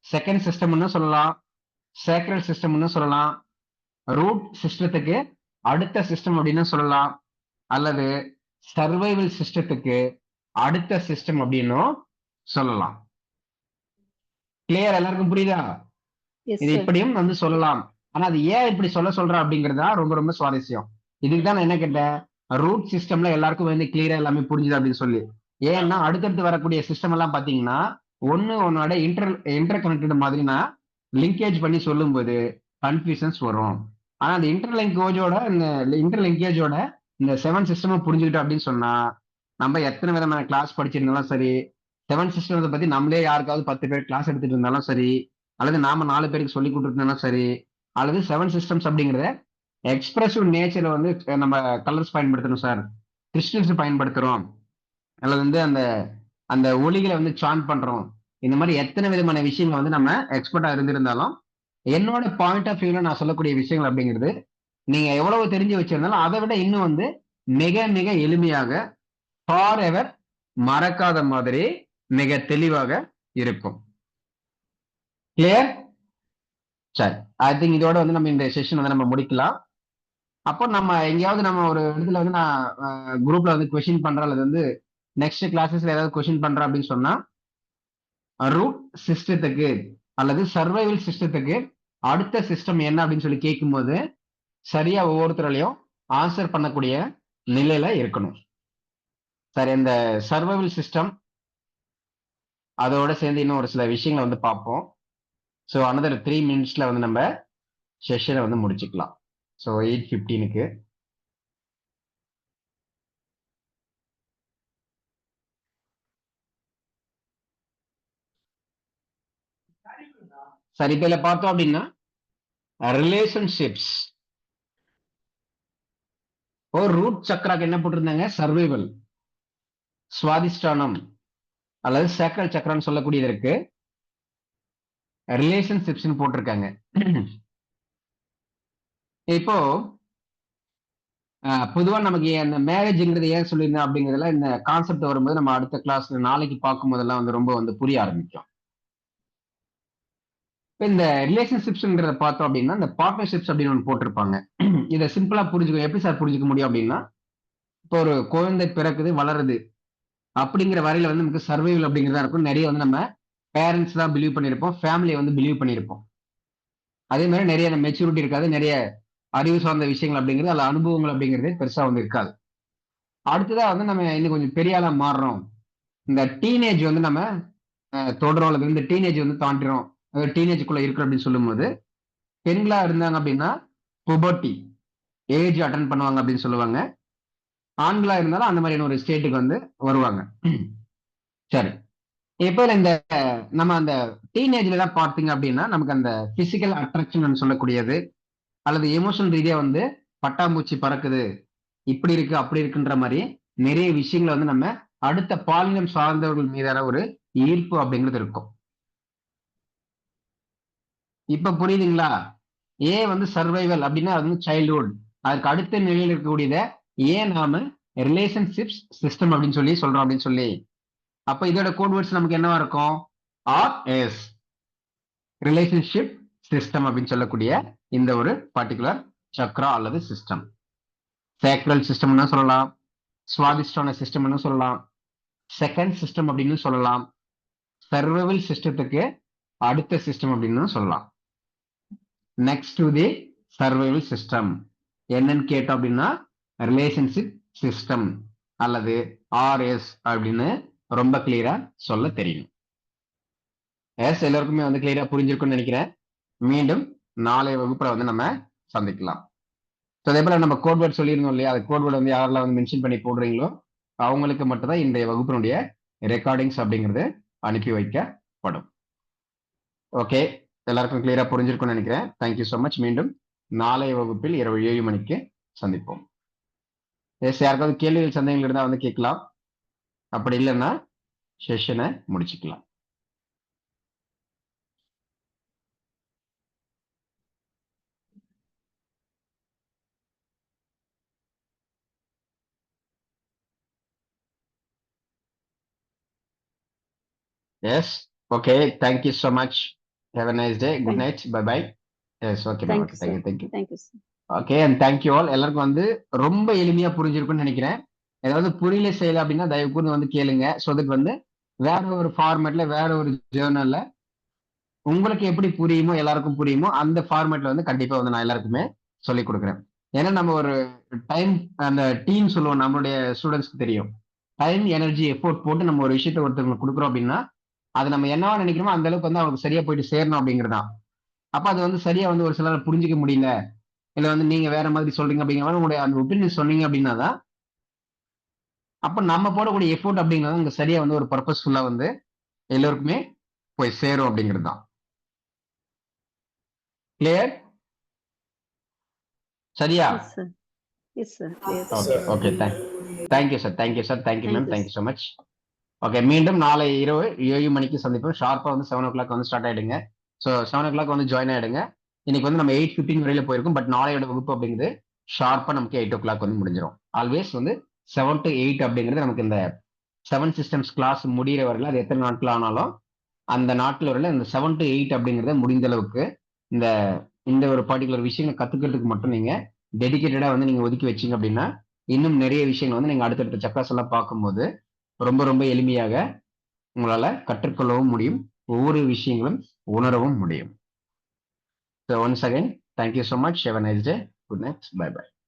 செகண்ட் சிஸ்டம்னு சொல்லலாம், சேக்ரல் சிஸ்டம்னு சொல்லலாம், ரூட் சிஸ்டத்துக்கு அடுத்த சிஸ்டம் அப்படின்னு சொல்லலாம், அல்லது சர்வைவல் சிஸ்டத்துக்கு அடுத்த சிஸ்டம் அப்படின்னும் சொல்லலாம். கிளியர்? எல்லாருக்கும் புரியுதா? இது இப்படியும் வந்து சொல்லலாம். ஆனா அது ஏன் இப்படி சொல்ற அப்படிங்கறதா ரொம்ப ரொம்ப சுவாரஸ்யம். இதுக்கு தான் நான் என்ன கேட்டேன், ரூட் சிஸ்டம்ல எல்லாருக்கும் வந்து கிளியரா எல்லாமே புரிஞ்சுது அப்படின்னு சொல்லி. ஏன்னா அடுத்தடுத்து வரக்கூடிய சிஸ்டம் எல்லாம் பாத்தீங்கன்னா ஒன்னோட இன்டர் கனெக்டட் மாதிரி நான் லிங்கேஜ் பண்ணி சொல்லும்போது கன்ஃபியூஷன்ஸ் வரும். ஆனா அந்த இன்டர் லிங்கேஜோட இந்த 7 சிஸ்டம் புரிஞ்சுக்கிட்டோம் அப்படின்னு சொன்னா நம்ம எத்தனை விதமான கிளாஸ் படிச்சிருந்தாலும் சரி, 7 சிஸ்டத்தை பத்தி நம்மளே யாருக்காவது 10 பேர் கிளாஸ் எடுத்துட்டு இருந்தாலும் சரி, அல்லது நாம 4 பேருக்கு சொல்லி கொடுத்துருந்தாலும் சரி, அல்லது 7 சிஸ்டம்ஸ் அப்படிங்கிறத எக்ஸ்பிரசிவ் நேச்சர்ல வந்து நம்ம கலர்ஸ் பயன்படுத்தணும் சார், கிறிஸ்டல்ஸ் பயன்படுத்துறோம், அல்லது வந்து அந்த அந்த ஒளிகளை வந்து சான் பண்றோம், இந்த மாதிரி எத்தனை விதமான விஷயங்கள் வந்து நம்ம எக்ஸ்பர்ட்டா இருந்திருந்தாலும் என்னோட பாயிண்ட் ஆஃப் வியூல நான் சொல்லக்கூடிய விஷயங்கள் அப்படிங்கிறது நீங்க எவ்வளவு தெரிஞ்சு வச்சிருந்தாலும் அதை விட இன்னும் வந்து மிக மிக எளிமையாக ஃபார் எவர் மறக்காத மாதிரி மிக தெளிவாக இருக்கும். கிளியர்? சரி, ஐ திங்க் இதோட வந்து நம்ம இந்த செஷன் வந்து நம்ம முடிக்கலாம். அப்போ நம்ம எங்கேயாவது நம்ம ஒரு இடத்துல வந்து நான் குரூப்ல வந்து கொஸ்டின் பண்றேன் அல்லது வந்து நெக்ஸ்ட் கிளாஸஸ்ல ஏதாவது கொஸ்டின் பண்றேன் அப்படின்னு சொன்னா ரூட் சிஸ்டத்துக்கு அல்லது சர்வைவல் சிஸ்டத்துக்கு அடுத்த சிஸ்டம் என்ன அப்படின்னு சொல்லி கேட்கும்போது சரியா ஒவ்வொருத்தராலையும் ஆன்சர் பண்ணக்கூடிய நிலையில இருக்கணும். சரி, இந்த சர்வைவல் சிஸ்டம் அதோட சேர்ந்து இன்னும் ஒரு சில விஷயங்களை வந்து பார்ப்போம். ஸோ another 3 minutesல வந்து நம்ம செஷனை வந்து முடிச்சுக்கலாம். ஸோ 8:15க்கு சரி, இப்ப இதுல பார்த்தோம் அப்படின்னா ரிலேஷன்ஷிப்ஸ் ஒரு ரூட் சக்கராக்கு என்ன போட்டிருந்தாங்க? சர்வைவல், சுவாதிஷ்டானம் அல்லது சேக்கரல் சக்கரான்னு சொல்லக்கூடியதற்கு ரிலேஷன்ஷிப்ஸ் போட்டிருக்காங்க. இப்போ பொதுவா நமக்கு அந்த மேரேஜ்ங்கிறது ஏன் சொல்லியிருந்தேன் அப்படிங்கிறதுல இந்த கான்செப்ட் வரும்போது நம்ம அடுத்த கிளாஸ்ல நாளைக்கு பார்க்கும் போதெல்லாம் வந்து ரொம்ப வந்து புரிய ஆரம்பிக்கும். இப்போ இந்த ரிலேஷன்ஷிப்ஸ்ங்கிறத பார்த்தோம் அப்படின்னா இந்த பார்ட்னர்ஷிப்ஸ் அப்படின்னு ஒன்று போட்டிருப்பாங்க. இதை சிம்பிளா புரிஞ்சுக்க எப்படி சார் புரிஞ்சுக்க முடியும் அப்படின்னா, இப்போ ஒரு குழந்தை பிறக்குது வளருது அப்படிங்கிற வரையில வந்து நமக்கு சர்வைவல் அப்படிங்கிறதா இருக்கும். நிறைய வந்து நம்ம பேரண்ட்ஸ் தான் பிலீவ் பண்ணியிருப்போம், ஃபேமிலியை வந்து பிலீவ் பண்ணியிருப்போம். அதே மாதிரி நிறைய மெச்சூரிட்டி இருக்காது, நிறைய அறிவு சார்ந்த விஷயங்கள் அப்படிங்கிறது அல்ல அனுபவங்கள் அப்படிங்கிறது பெருசா வந்து இருக்காது. அடுத்ததா வந்து நம்ம இன்னும் கொஞ்சம் பெரிய ஆளா மாறுறோம், இந்த டீனேஜ் வந்து நம்ம தொடரும் அல்லது இந்த டீனேஜ் வந்து தாண்டிரும், டீனேஜுக்குள்ள இருக்கிறோம் அப்படின்னு சொல்லும்போது பெண்களா இருந்தாங்க அப்படின்னா புபர்ட்டி ஏஜ் அட்டன் பண்ணுவாங்க அப்படின்னு சொல்லுவாங்க. ஆண்களா இருந்தாலும் அந்த மாதிரியான ஒரு ஸ்டேட்டுக்கு வந்து வருவாங்க. சரி, இப்போ இந்த நம்ம அந்த டீனேஜ்ல தான் பார்த்தீங்க அப்படின்னா நமக்கு அந்த பிசிக்கல் அட்ராக்ஷன் சொல்லக்கூடியது அல்லது எமோஷனல் ரீதியா வந்து பட்டாம்பூச்சி பறக்குது, இப்படி இருக்கு அப்படி இருக்குன்ற மாதிரி நிறைய விஷயங்களை வந்து நம்ம அடுத்த பாலினம் சார்ந்தவர்கள் மீதான ஒரு ஈர்ப்பு அப்படிங்கிறது இருக்கும். இப்ப புரியுதுங்களா? ஏன் வந்து சர்வைவல் அப்படின்னா அது வந்து சைல்ட்ஹுட், அதுக்கு அடுத்த நிலையில் இருக்கக்கூடியத ஏன் நாம ரிலேஷன்ஷிப்ஸ் சிஸ்டம் அப்படின்னு சொல்லி சொல்றோம் அப்படின்னு சொல்லி. அப்ப இதோட கோட் வேர்ட்ஸ் நமக்கு என்னவா இருக்கும்? ஆர்எஸ், ரிலேஷன்ஷிப் சிஸ்டம் அப்படின்னு சொல்லக்கூடிய இந்த ஒரு பர்டிகுலர் சக்ரா அல்லது சிஸ்டம். சேக்ரல் சிஸ்டம்னு சொல்லலாம், சுவாதிஷ்டான சிஸ்டம் சொல்லலாம், செகண்ட் சிஸ்டம் அப்படின்னு சொல்லலாம், சர்வைவல் சிஸ்டத்துக்கு அடுத்த சிஸ்டம் அப்படின்னு சொல்லலாம். Next to the survival system என்னன்னு கேட்டோம் அப்படின்னா ரிலேஷன்ஷிப் சிஸ்டம் அல்லது ஆர்எஸ் அப்படின்னு ரொம்ப கிளியரா சொல்ல தெரியும். எஸ், எல்லாருக்குமே வந்து கிளியரா புரிஞ்சிருக்கும்னு நினைக்கிறேன். மீண்டும் நாளைய வகுப்புல வந்து நம்ம சந்திக்கலாம். அதே போல நம்ம கோட் வேர்ட் சொல்லியிருந்தோம் இல்லையா, அது கோட் வேர்ட் வந்து யாரெல்லாம் வந்து மென்ஷன் பண்ணி போடுறீங்களோ அவங்களுக்கு மட்டும் தான் இன்றைய வகுப்பினுடைய ரெக்கார்டிங்ஸ் அப்படிங்கிறது அனுப்பி வைக்கப்படும். ஓகே, எல்லாருக்கும் கிளியரா புரிஞ்சிருக்கும்னு நினைக்கிறேன். Thank you so much. மீண்டும் நாளைய வகுப்பில் இரவு 7 மணிக்கு சந்திப்போம். எஸ், யாருக்காவது கேள்விகள் சந்தேகங்கள் இருந்தால் வந்து கேட்கலாம், அப்படி இல்லைன்னா செஷனை முடிச்சுக்கலாம். Yes, okay, thank you so much. Have a nice day. Good night. Bye bye. Yes, okay ma'am. Okay, thank you. Okay, and thank you all. எல்லாருக்கும் வந்து ரொம்ப எளிமையா புரிஞ்சிருக்கும்னு நினைக்கிறேன். ஏதாவது புரியல செய்யல அப்படின்னா தயவு கூர்ந்து வந்து கேளுங்க. ஸோ அதுக்கு வந்து வேற ஒரு ஃபார்மேட்ல வேற ஒரு ஜேர்னல்ல உங்களுக்கு எப்படி புரியுமோ எல்லாருக்கும் புரியுமோ அந்த ஃபார்மேட்ல வந்து கண்டிப்பா வந்து நான் எல்லாருக்குமே சொல்லி கொடுக்குறேன். ஏன்னா நம்ம ஒரு டைம் அந்த டீம் சொல்லுவோம், நம்மளுடைய ஸ்டூடெண்ட்ஸ்க்கு தெரியும். டைம், எனர்ஜி, எஃபோர்ட் போட்டு நம்ம ஒரு விஷயத்த ஒருத்தவங்களுக்கு கொடுக்குறோம் அப்படின்னா அது நம்ம என்னவா நினைக்கிறோமோ அந்த அளவுக்கு வந்து அவங்க சரியா போயிட்டு சேரணும் அப்படிங்கிறதான். அப்ப அது வந்து சரியா வந்து ஒரு சிலர் புரிஞ்சுக்க முடியல, இல்ல வந்து நீங்க வேற மாதிரி சொல்றீங்க அப்படிங்கிற மாதிரி உங்களுடைய அந்த ஒப்பீனியன் சொன்னீங்க அப்படின்னா தான் அப்ப நம்ம போடக்கூடிய எஃபோர்ட் அப்படிங்கிறது அங்க சரியா வந்து ஒரு பர்பஸ்ஃபுல்லா வந்து எல்லோருக்குமே போய் சேரும் அப்படிங்கிறது தான். கிளியர்? சரியா? Okay, thank you sir. Thank you sir. Thank you ma'am. Thank you so much. Okay, மீண்டும் நாளை இரவு 7 மணிக்கு சந்திப்போம். ஷார்ப்பா வந்து 7 o'clock வந்து ஸ்டார்ட் ஆயிடுங்க. ஸோ 7 o'clock வந்து ஜாயின் ஆயிடுங்க. இன்னைக்கு வந்து நம்ம 8:15 வரையில போயிருக்கோம். பட் நாளையோட வகுப்பு அப்படிங்கிறது ஷார்ப்பா நமக்கு 8 o'clock வந்து முடிஞ்சிடும். ஆல்வேஸ் வந்து 7 to 8 அப்படிங்கிறது நமக்கு இந்த 7 சிஸ்டம்ஸ் கிளாஸ் முடிகிற வரையில அது எத்தனை நாட்கள் ஆனாலும் அந்த நாட்கள் வரையில இந்த 7 to 8 அப்படிங்கிறத முடிந்த அளவுக்கு இந்த இந்த ஒரு பர்டிகுலர் விஷயங்களை கத்துக்கிறதுக்கு மட்டும் நீங்க டெடிகேட்டடா வந்து நீங்க ஒதுக்கி வச்சீங்க அப்படின்னா இன்னும் நிறைய விஷயங்கள் வந்து நீங்க அடுத்தடுத்த சக்ராஸ் எல்லாம் பார்க்கும்போது ரொம்ப ரொம்ப எளிமையாக உங்களால கற்றுக்கொள்ளவும் முடியும், ஒவ்வொரு விஷயங்களும் உணரவும் முடியும். So once again, thank you so much. Have a nice day. Good night. Bye bye.